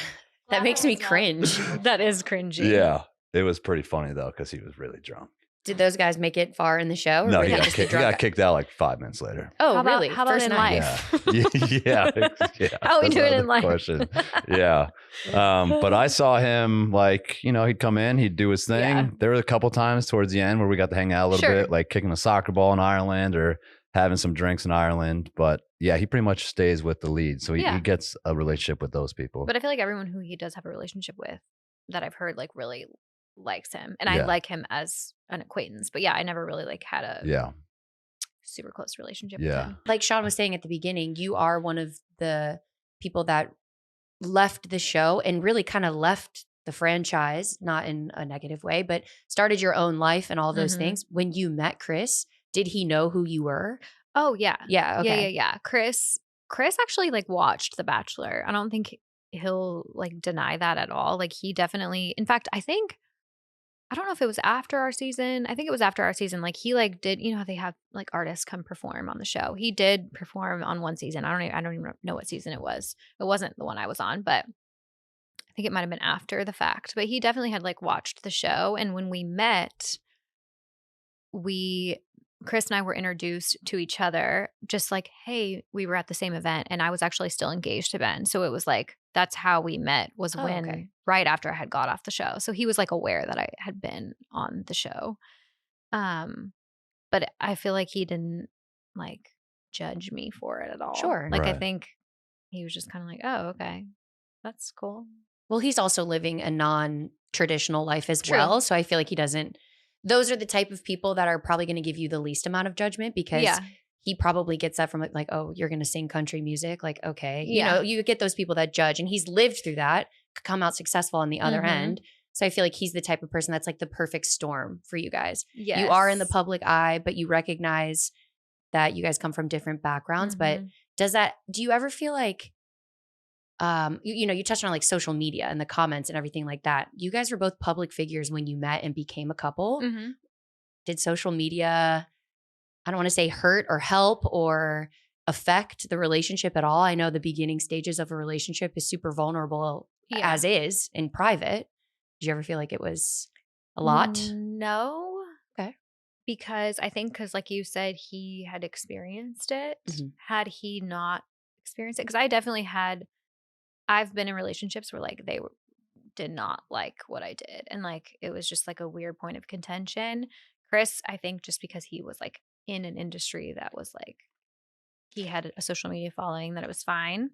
That makes me cringe. That is cringy. Yeah. It was pretty funny though, because he was really drunk. Did those guys make it far in the show? Or no, he got kicked out like 5 minutes later. Oh, really? How about in life? Yeah. How we do it in life? Question. Yeah. But I saw him he'd come in, he'd do his thing. Yeah. There were a couple times towards the end where we got to hang out a little bit, like kicking a soccer ball in Ireland or having some drinks in Ireland. But yeah, he pretty much stays with the lead. So he gets a relationship with those people. But I feel like everyone who he does have a relationship with that I've heard really likes him. And I like him as an acquaintance. But yeah, I never really had a super close relationship with him. Like Shawn was saying at the beginning, you are one of the people that left the show and really kind of left the franchise, not in a negative way, but started your own life and all those things. When you met Chris, did he know who you were? Oh, yeah. Yeah. Okay. Yeah. Chris Chris actually like watched The Bachelor. I don't think he'll like deny that at all. Like he definitely, in fact, I don't know if it was after our season. I think it was after our season. Like he like did, you know how they have like artists come perform on the show. He did perform on one season. I don't even know what season it was. It wasn't the one I was on, but I think it might have been after the fact. But he definitely had like watched the show. And when we met, Chris and I were introduced to each other just like, hey, we were at the same event and I was actually still engaged to Ben. So it was like, that's how we met was when right after I had got off the show. So he was like aware that I had been on the show. But I feel like he didn't like judge me for it at all. Sure. Like I Right. think he was just kind of like, oh, okay, that's cool. Well, he's also living a non-traditional life as True. well. So I feel like he doesn't, those are the type of people that are probably going to give you the least amount of judgment because Yeah. he probably gets that from like, oh, you're going to sing country music. Like, okay, you Yeah. know, you get those people that judge and he's lived through that, come out successful on the other Mhm. end. So I feel like he's the type of person that's like the perfect storm for you guys. Yes. You are in the public eye, but you recognize that you guys come from different backgrounds. But Mhm. do you ever feel like, you know, you touched on like social media and the comments and everything like that. You guys were both public figures when you met and became a couple. Mhm. Did social media, I don't want to say hurt or help or affect the relationship at all? I know the beginning stages of a relationship is super vulnerable Yeah. as is in private. Did you ever feel like it was a lot? No. Okay. Because I think, like you said, he had experienced it. Mhm. Had he not experienced it, because I've been in relationships where like did not like what I did, and like it was just like a weird point of contention. Chris, I think, just because he was like in an industry that was like he had a social media following, that it was fine.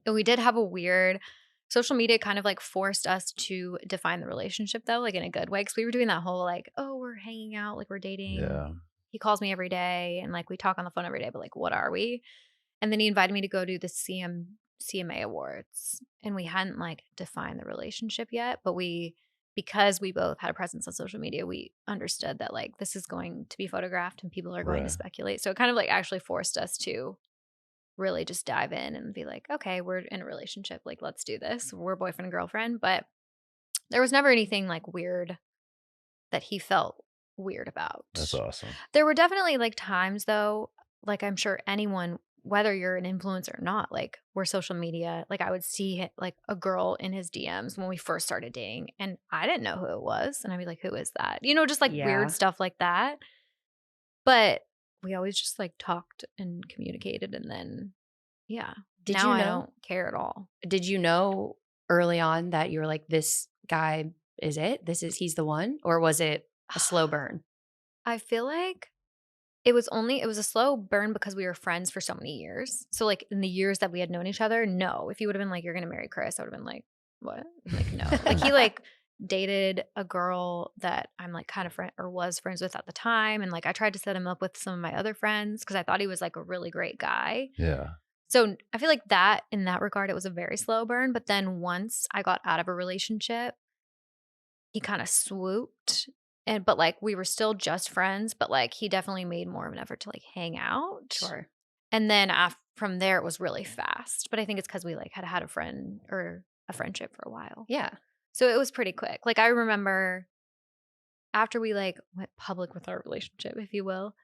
And we did have a weird social media kind of like forced us to define the relationship though, like in a good way. Cause we were doing that whole like, oh, we're hanging out, like we're dating. Yeah. He calls me every day and like we talk on the phone every day, but like, what are we? And then he invited me to go do the CMA awards. And we hadn't like defined the relationship yet, but because we both had a presence on social media, we understood that like this is going to be photographed and people are going to Right. speculate. So it kind of like actually forced us to really just dive in and be like, okay, we're in a relationship. Like, let's do this. We're boyfriend and girlfriend. But there was never anything like weird that he felt weird about. That's awesome. There were definitely like times though, like I'm sure anyone, whether you're an influencer or not, like where social media, like I would see like a girl in his DMs when we first started dating and I didn't know who it was. And I'd be like, who is that? You know, just like Yeah. weird stuff like that. But we always just like talked and communicated and then yeah. Did now you I know? don't care at all. Did you know early on that you were like, this guy is it? He's the one? Or was it a slow burn? I feel like it was a slow burn because we were friends for so many years. So like in the years that we had known each other, no. If he would have been like, you're gonna marry Chris, I would have been like, what? Like, no. Like he like dated a girl that I'm like kind of friend or was friends with at the time. And like I tried to set him up with some of my other friends because I thought he was like a really great guy. Yeah. So I feel like that in that regard, it was a very slow burn. But then once I got out of a relationship, he kind of swooped. But like we were still just friends, but like he definitely made more of an effort to like hang out. Sure. And then from there, it was really fast. But I think it's because we like had a friend or a friendship for a while. Yeah. So it was pretty quick. Like I remember after we like went public with our relationship, if you will,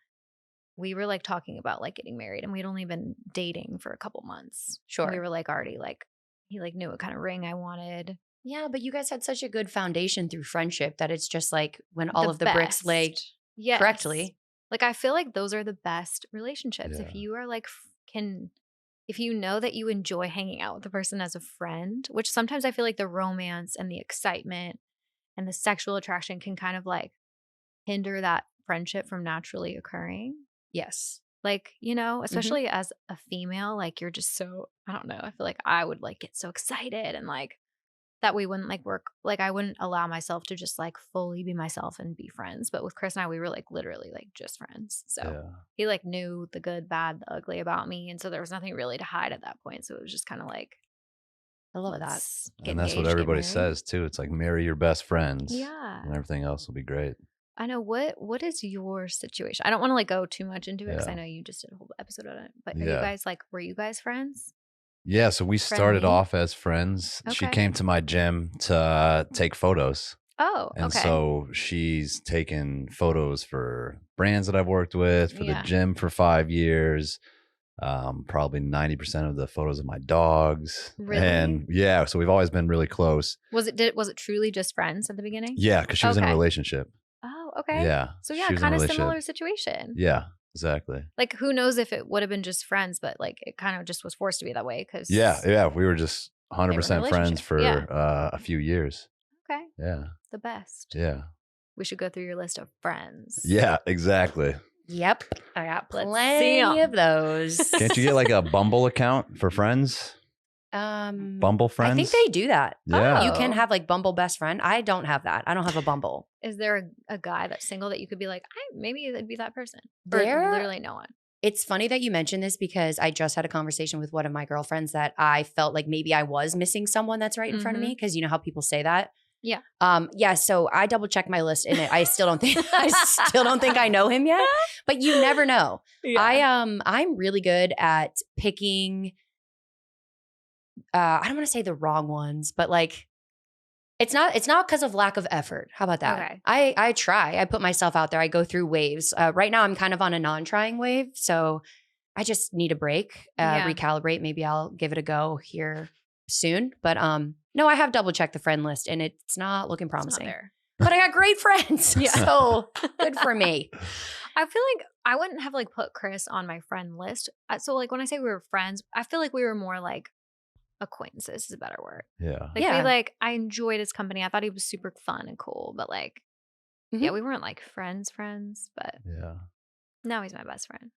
we were like talking about like getting married and we'd only been dating for a couple months. Sure. And we were like already like, he like knew what kind of ring I wanted. Yeah, but you guys had such a good foundation through friendship that it's just like when all of the bricks lay Yes. correctly. Like I feel like those are the best relationships. Yeah. If you are like if you know that you enjoy hanging out with the person as a friend, which sometimes I feel like the romance and the excitement and the sexual attraction can kind of like hinder that friendship from naturally occurring. Yes. Like, you know, especially as a female, like you're just so, I don't know. I feel like I would like get so excited and like that we wouldn't like work. Like I wouldn't allow myself to just like fully be myself and be friends. But with Chris and I, we were like literally like just friends. So Yeah. he like knew the good, bad, the ugly about me. And so there was nothing really to hide at that point. So it was just kind of like, I love that. let's get And that's what engaged, get everybody married. says too. It's like marry your best friends. Yeah. And everything else will be great. I know what is your situation? I don't want to like go too much into it because Yeah. I know you just did a whole episode on it. But are you Yeah. guys like, were you guys friends? Yeah. So we started Friendly? off as friends. She Okay. came to my gym to take photos. Oh, And okay. so she's taken photos for brands that I've worked with, for the Yeah. gym for 5 years, probably 90% of the photos of my dogs. Really? And yeah, so we've always been really close. Was it truly just friends at the beginning? Yeah, because she was in a Okay. relationship. Oh, okay. Yeah. So she yeah, was in a kind of relationship. similar situation. Yeah, exactly. Like who knows if it would have been just friends, but like it kind of just was forced to be that way because Yeah. We were just they were in a 100% friends relationship. for Yeah. a few years. Okay. Yeah. The best. Yeah. We should go through your list of friends. Yeah, exactly. Yep. I got Let's see plenty 'em. of those. Can't you get like a Bumble account for friends? Bumble friends? I think they do that. Yeah. You can Oh. have like Bumble best friend. I don't have that. I don't have a Bumble. Is there a guy that's single that you could be like, maybe it'd be that person? Or There- literally no one. It's funny that you mentioned this because I just had a conversation with one of my girlfriends that I felt like maybe I was missing someone that's right in front of me because you know how people say that. Yeah. Yeah. So I double checked my list and I still don't think I know him yet. But you never know. I'm really good at picking. I don't want to say the wrong ones, but like it's not because of lack of effort. How about that? Okay. I try. I put myself out there. I go through waves. Right now I'm kind of on a non-trying wave, so I just need a break, Yeah. recalibrate. Maybe I'll give it a go here soon. But no, I have double checked the friend list and it's not looking It's not promising. there. But I got great friends. Yeah. So good for me. I feel like I wouldn't have like put Chris on my friend list. So like when I say we were friends, I feel like we were more like acquaintances is a better word. Yeah. Like I enjoyed his company. I thought he was super fun and cool, but like yeah, we weren't like friends, but Yeah. now he's my best friend.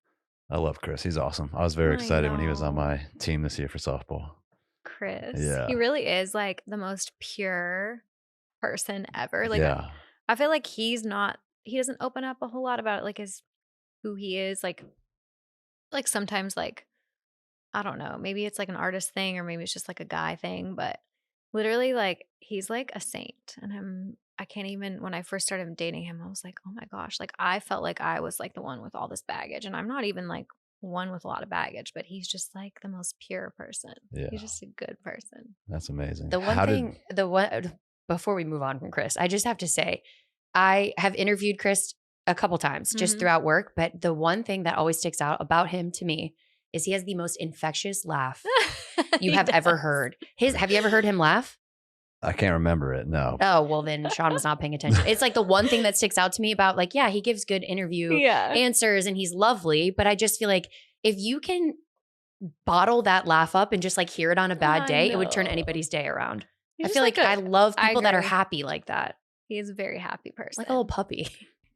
I love Chris. He's awesome. I was very I excited when he was on know. my team this year for softball. Chris. Yeah. He really is like the most pure person ever. Like yeah. I feel like he doesn't open up a whole lot about like who he is. Like sometimes like, I don't know, maybe it's like an artist thing or maybe it's just like a guy thing, but literally like he's like a saint. And I can't even, when I first started dating him, I was like, oh my gosh, like I felt like I was like the one with all this baggage. And I'm not even like one with a lot of baggage, but he's just like the most pure person. Yeah. He's just a good person. That's amazing. Before we move on from Chris, I just have to say, I have interviewed Chris a couple times just Mhm. throughout work, but the one thing that always sticks out about him to me is he has the most infectious laugh you He have ever does. heard. Have you ever heard him laugh? I can't remember it. No. Oh, well then Shawn was not paying attention. It's like the one thing that sticks out to me about like, yeah, he gives good interview Yeah. answers and he's lovely, but I just feel like if you can bottle that laugh up and just like hear it on a bad I day, it would turn know. anybody's day around. He's I just feel like I a- love I people that are agree. happy like that. He is a very happy person. Like a little puppy.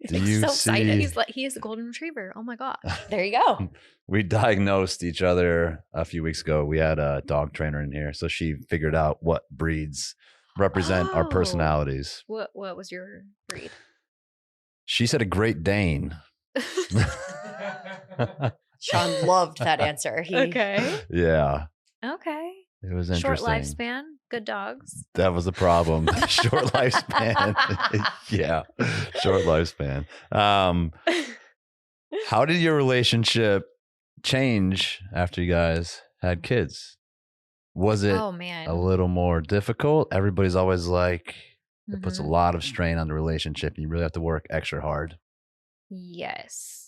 Do He's you so see- excited. He is a golden retriever. Oh my gosh. There you go. We diagnosed each other a few weeks ago. We had a dog trainer in here. So she figured out what breeds represent our Oh. personalities. What was your breed? She said a Great Dane. Shawn loved that answer. Okay. Yeah. Okay. It was Short interesting. lifespan. Good dogs. That was the problem. Short lifespan. Yeah. Short lifespan. How did your relationship change after you guys had kids? Was it Oh man. a little more difficult? Everybody's always like, it puts a Mhm. lot of strain on the relationship. You really have to work extra hard. Yes.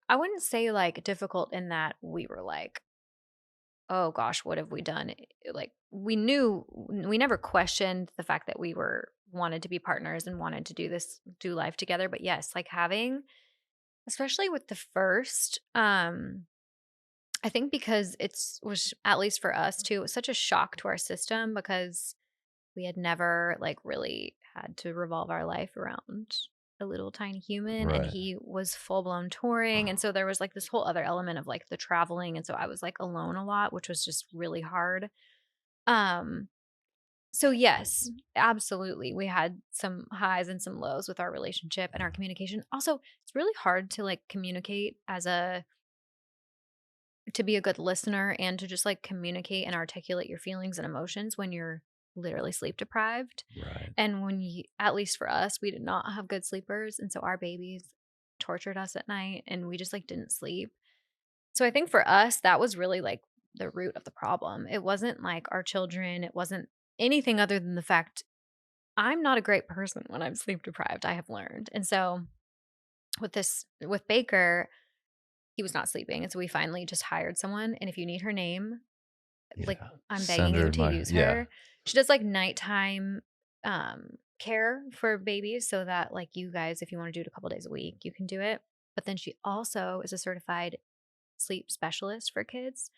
I wouldn't say like difficult in that we were like, oh gosh, what have we done? Like we never questioned the fact that we wanted to be partners and wanted to do life together. But yes, like having, especially with the first, I think because was at least for us too, it was such a shock to our system because we had never like really had to revolve our life around a little tiny human, and Right. he was full blown touring, and so there was like this whole other element of like the traveling, and so I was like alone a lot, which was just really hard. So yes, absolutely, we had some highs and some lows with our relationship and our communication. Also, it's really hard to like communicate to be a good listener and to just like communicate and articulate your feelings and emotions when you're literally sleep deprived. Right. And at least for us, we did not have good sleepers. And so our babies tortured us at night and we just like didn't sleep. So I think for us, that was really like the root of the problem. It wasn't like our children. It wasn't anything other than the fact I'm not a great person when I'm sleep deprived, I have learned. And so with Baker, he was not sleeping. And so we finally just hired someone. And if you need her name, like I'm Send begging her you to my- use yeah. her. She does like nighttime care for babies so that like you guys, if you want to do it a couple days a week, you can do it. But then she also is a certified sleep specialist for kids.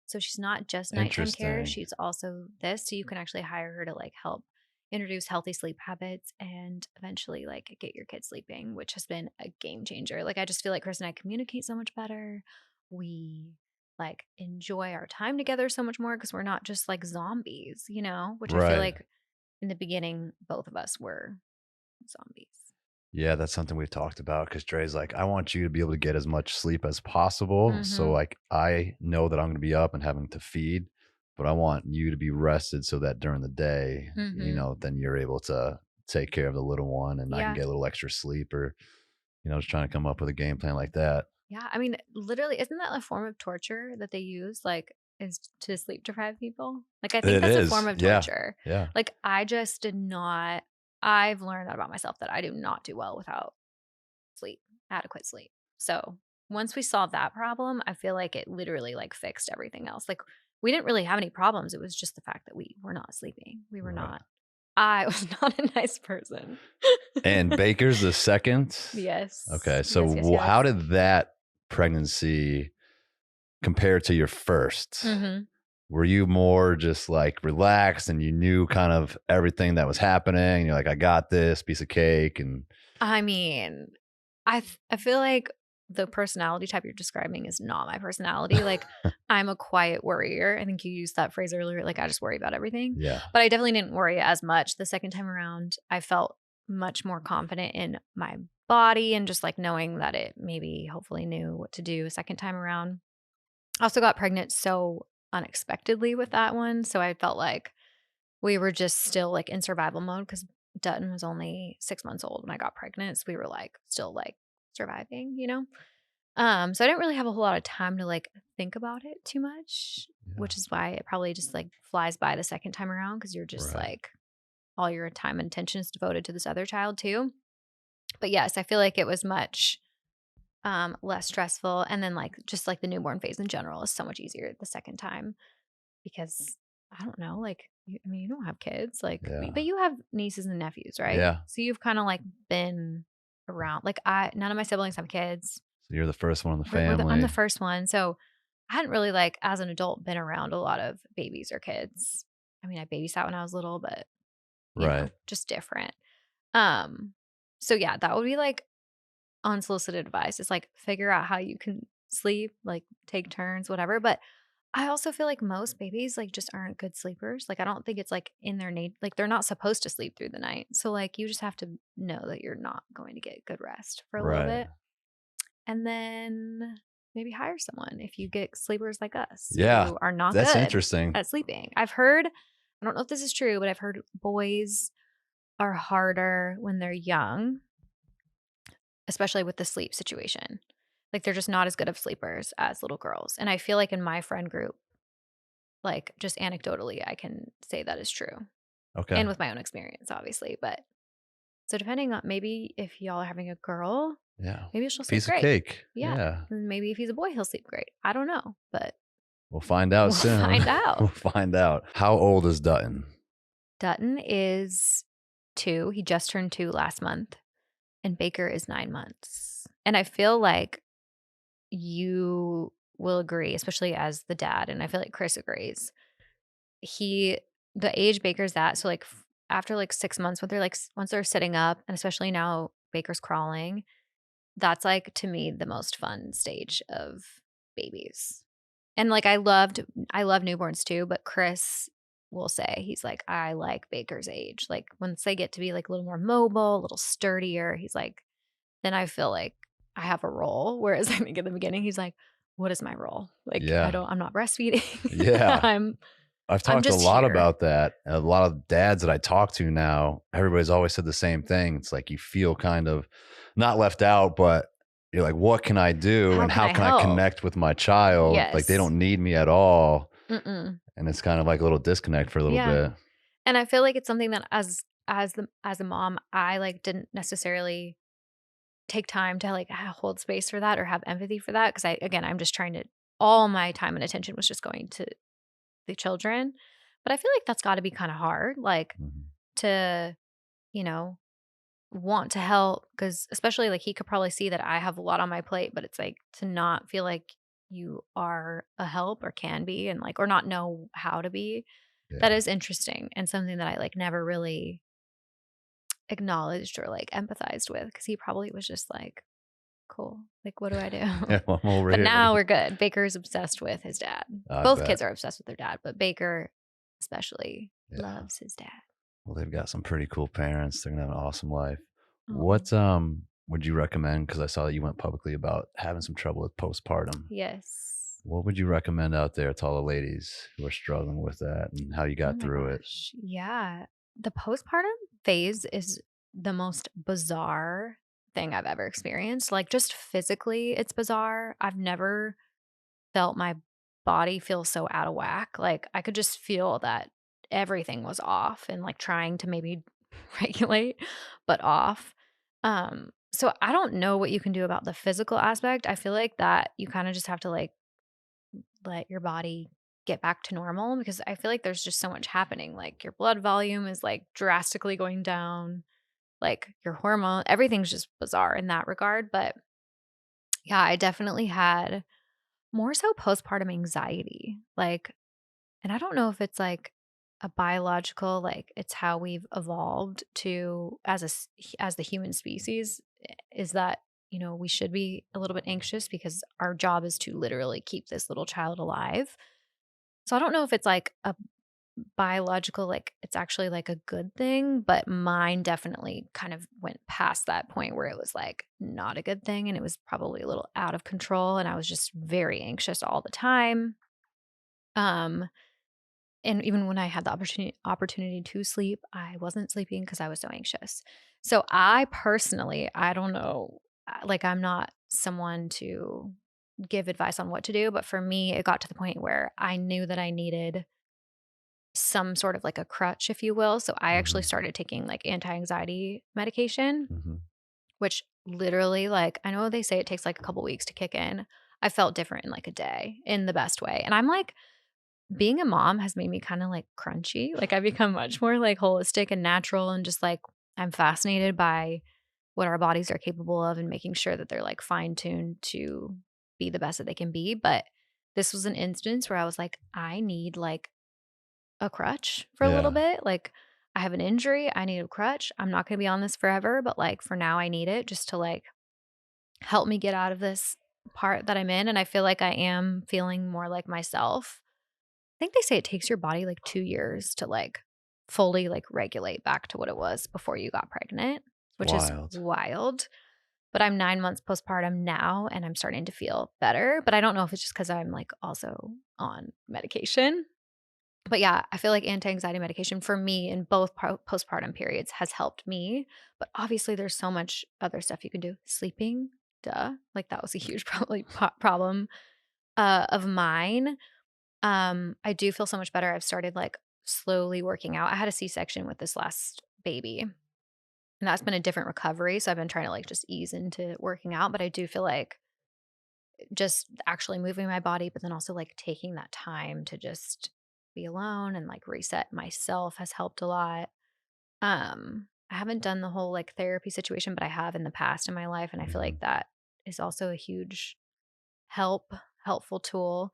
So she's not just nighttime care. Interesting. She's also this. So you can actually hire her to like help introduce healthy sleep habits and eventually like get your kids sleeping, which has been a game changer. Like I just feel like Chris and I communicate so much better. We like enjoy our time together so much more because we're not just like zombies, you know, which I feel Right. like in the beginning, both of us were zombies. Yeah, that's something we've talked about because Dre's like, I want you to be able to get as much sleep as possible. So Mhm. like I know that I'm going to be up and having to feed, but I want you to be rested so that during the day, you Mhm. know, then you're able to take care of the little one and I can Yeah. get a little extra sleep or, you know, just trying to come up with a game plan like that. Yeah. I mean, literally, isn't that a form of torture that they use? Like, is to sleep deprive people? Like, I think It that's a is. form of Yeah. torture. Yeah. Like, I just did not, I've learned that about myself that I do not do well without sleep, adequate sleep. So once we solved that problem, I feel like it literally like fixed everything else. Like, we didn't really have any problems. It was just the fact that we were not sleeping. We were Right. not. I was not a nice person. And Baker's the second. Yes. Okay. So Yes. how did that pregnancy compare to your first? Mm-hmm. Were you more just like relaxed and you knew kind of everything that was happening? You're like, I got this piece of cake. And I mean, I feel like the personality type you're describing is not my personality. Like, I'm a quiet worrier. I think you used that phrase earlier. Like, I just worry about everything. yeah, But I definitely didn't worry as much the second time around. I felt much more confident in my body and just like knowing that it maybe hopefully knew what to do a second time around. I also got pregnant so unexpectedly with that one. So I felt like we were just still like in survival mode because Dutton was only 6 months old when I got pregnant. So we were like still like surviving, you know? So I didn't really have a whole lot of time to like think about it too much, which is why it probably just like flies by the second time around because you're just Right. like all your time and attention is devoted to this other child too. But yes, I feel like it was much less stressful. And then like just like the newborn phase in general is so much easier the second time because I don't know, like I mean, you don't have kids, like, Yeah. but you have nieces and nephews, right? Yeah. So you've kind of like been around. Like none of my siblings have kids. So you're the first one in the I'm family. the first one, so I hadn't really like as an adult been around a lot of babies or kids. I mean, I babysat when I was little, but you know, Right. just different. Um, so yeah, that would be like unsolicited advice. It's like figure out how you can sleep, like take turns, whatever. But I also feel like most babies like just aren't good sleepers. Like I don't think it's like in their nature, like they're not supposed to sleep through the night. So like you just have to know that you're not going to get good rest for a little Right. bit. And then maybe hire someone if you get sleepers like us Yeah. who are not That's good interesting. at sleeping. I've heard, I don't know if this is true, but I've heard boys are harder when they're young, especially with the sleep situation. Like they're just not as good of sleepers as little girls. And I feel like in my friend group, like just anecdotally, I can say that is true. Okay. And with my own experience, obviously. But so depending on maybe if y'all are having a girl, yeah. maybe she'll sleep Piece of great. cake. Yeah. Yeah. And maybe if he's a boy, he'll sleep great. I don't know, but We'll find out We'll soon. find out. We'll find out. How old is Dutton? Dutton is 2. He just turned 2 last month. And Baker is 9 months. And I feel like you will agree, especially as the dad, and I feel like Chris agrees. The age Baker's at, so like after like 6 months, when they're like once they're sitting up, and especially now Baker's crawling, that's like to me the most fun stage of babies. And like I love newborns too, but Chris will say he's like, I like Baker's age. Like once they get to be like a little more mobile, a little sturdier, he's like, then I feel like I have a role. Whereas I think in the beginning, he's like, what is my role? Like, Yeah. I'm not breastfeeding. Yeah. I've talked a lot about that. A lot of dads that I talk to now, everybody's always said the same thing. It's like you feel kind of not left out, but you're like, what can I do? And how can I connect with my child? Yes. Like they don't need me at all. Mm-mm. And it's kind of like a little disconnect for a little bit. And I feel like it's something that as a mom, I like didn't necessarily take time to like hold space for that or have empathy for that. Cause I'm just trying to, all my time and attention was just going to the children. But I feel like that's got to be kind of hard, like to, you know, want to help. Cause especially like he could probably see that I have a lot on my plate, but it's like to not feel like you are a help or can be and like, or not know how to be. Yeah. That is interesting and something that I like never really acknowledged or like empathized with because he probably was just like, cool. Like, what do I do? Yeah, well, I'm over but here. now we're good. Baker's obsessed with his dad. Both kids are obsessed with their dad, but Baker especially loves his dad. Well, they've got some pretty cool parents. They're gonna have an awesome life. What would you recommend? Because I saw that you went publicly about having some trouble with postpartum. Yes. What would you recommend out there to all the ladies who are struggling with that and how you got through it? Yeah. The postpartum phase is the most bizarre thing I've ever experienced. Like just physically, it's bizarre. I've never felt my body feel so out of whack. Like I could just feel that everything was off and like trying to maybe regulate, but off. So I don't know what you can do about the physical aspect. I feel like that you kind of just have to like let your body get back to normal because I feel like there's just so much happening. Like your blood volume is like drastically going down, like your hormone, everything's just bizarre in that regard. But yeah, I definitely had more so postpartum anxiety. Like, and I don't know if it's like a biological, like it's how we've evolved to as the human species is that, you know, we should be a little bit anxious because our job is to literally keep this little child alive. So I don't know if it's like a biological, like it's actually like a good thing, but mine definitely kind of went past that point where it was like not a good thing and it was probably a little out of control and I was just very anxious all the time. Um and even when I had the opportunity to sleep, I wasn't sleeping because I was so anxious. So I personally, I don't know, like I'm not someone to give advice on what to do, but for me, it got to the point where I knew that I needed some sort of like a crutch, if you will. So I actually started taking like anti-anxiety medication, which literally like I know they say it takes like a couple weeks to kick in. I felt different in like a day in the best way. And I'm like, being a mom has made me kind of like crunchy. Like I've become much more like holistic and natural and just like I'm fascinated by what our bodies are capable of and making sure that they're like fine-tuned to be the best that they can be. But this was an instance where I was like, I need like a crutch for a little bit. Like I have an injury, I need a crutch. I'm not going to be on this forever, but like for now I need it just to like help me get out of this part that I'm in and I feel like I am feeling more like myself. I think they say it takes your body like 2 years to like fully like regulate back to what it was before you got pregnant, which is wild. But I'm 9 months postpartum now and I'm starting to feel better, but I don't know if it's just cuz I'm like also on medication. But yeah, I feel like anti-anxiety medication for me in both postpartum periods has helped me. But obviously, there's so much other stuff you can do. Sleeping, duh. Like that was a huge problem of mine. I do feel so much better. I've started like slowly working out. I had a C-section with this last baby, and that's been a different recovery. So I've been trying to like just ease into working out. But I do feel like just actually moving my body, but then also like taking that time to just be alone and like reset myself has helped a lot. I haven't done the whole like therapy situation, but I have in the past in my life. And I feel like that is also a huge helpful tool.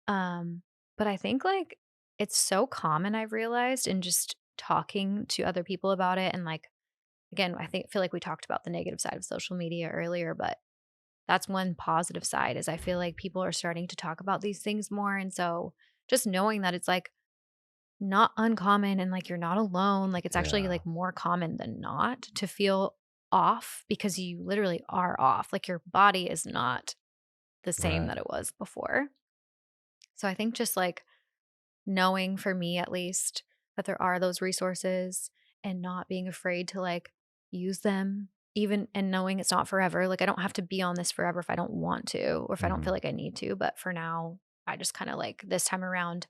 But I think like it's so common, I've realized, in just talking to other people about it. And like, again, feel like we talked about the negative side of social media earlier, but that's one positive side is I feel like people are starting to talk about these things more. And so just knowing that it's like not uncommon and like you're not alone, like it's actually like more common than not to feel off because you literally are off. Like your body is not the same that it was before. So I think just like knowing, for me at least, that there are those resources and not being afraid to like use them, even, and knowing it's not forever. Like I don't have to be on this forever if I don't want to, or if I don't feel like I need to. But for now, I just kind of like this time around,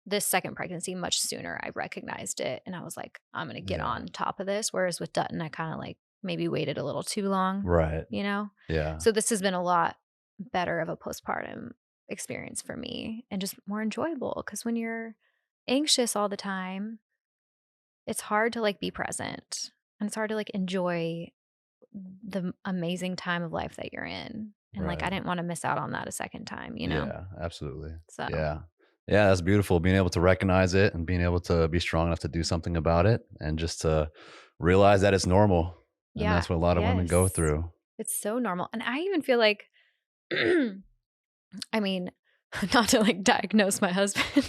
this second pregnancy, much sooner, I recognized it. And I was like, I'm going to get on top of this. Whereas with Dutton, I kind of like maybe waited a little too long. Right. You know? Yeah. So this has been a lot better of a postpartum experience for me and just more enjoyable. Because when you're anxious all the time, it's hard to like be present, and it's hard to like enjoy the amazing time of life that you're in. And like I didn't want to miss out on that a second time, you know? Yeah, absolutely. So Yeah, that's beautiful. Being able to recognize it and being able to be strong enough to do something about it, and just to realize that it's normal. And that's what a lot of women go through. It's so normal. And I even feel like, I mean, not to like diagnose my husband,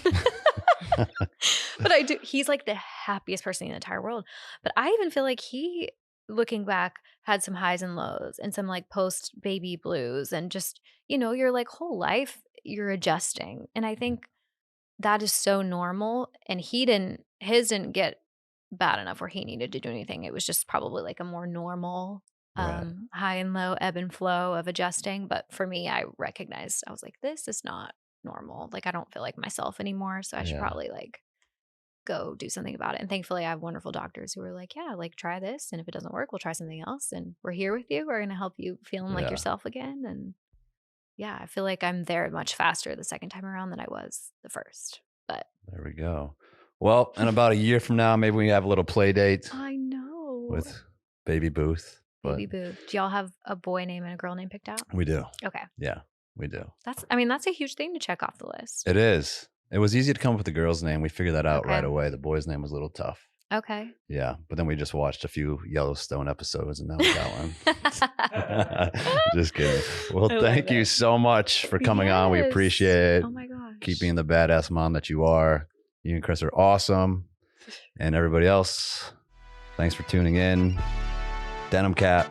but I do. He's like the happiest person in the entire world. But I even feel like he, looking back, had some highs and lows and some like post baby blues, and just, you know, your like whole life, you're adjusting. And I think that is so normal. And his didn't get bad enough where he needed to do anything. It was just probably like a more normal high and low, ebb and flow of adjusting. But for me, I recognized, I was like, this is not normal. Like I don't feel like myself anymore. So I should probably like go do something about it. And thankfully I have wonderful doctors who are like, yeah, like try this. And if it doesn't work, we'll try something else. And we're here with you. We're going to help you feeling like yourself again. And yeah, I feel like I'm there much faster the second time around than I was the first. But there we go. Well, in about a year from now, maybe we have a little play date. I know. With Baby Booth. Baby Booth. Do y'all have a boy name and a girl name picked out? We do. Okay. Yeah, we do. That's a huge thing to check off the list. It is. It was easy to come up with the girl's name. We figured that out right away. The boy's name was a little tough. Okay. Yeah, but then we just watched a few Yellowstone episodes and that was that one. Just kidding. Well, thank you so much for coming on. We appreciate it. Oh my gosh. Keep being the badass mom that you are. You and Chris are awesome. And everybody else, thanks for tuning in. Denim Cat.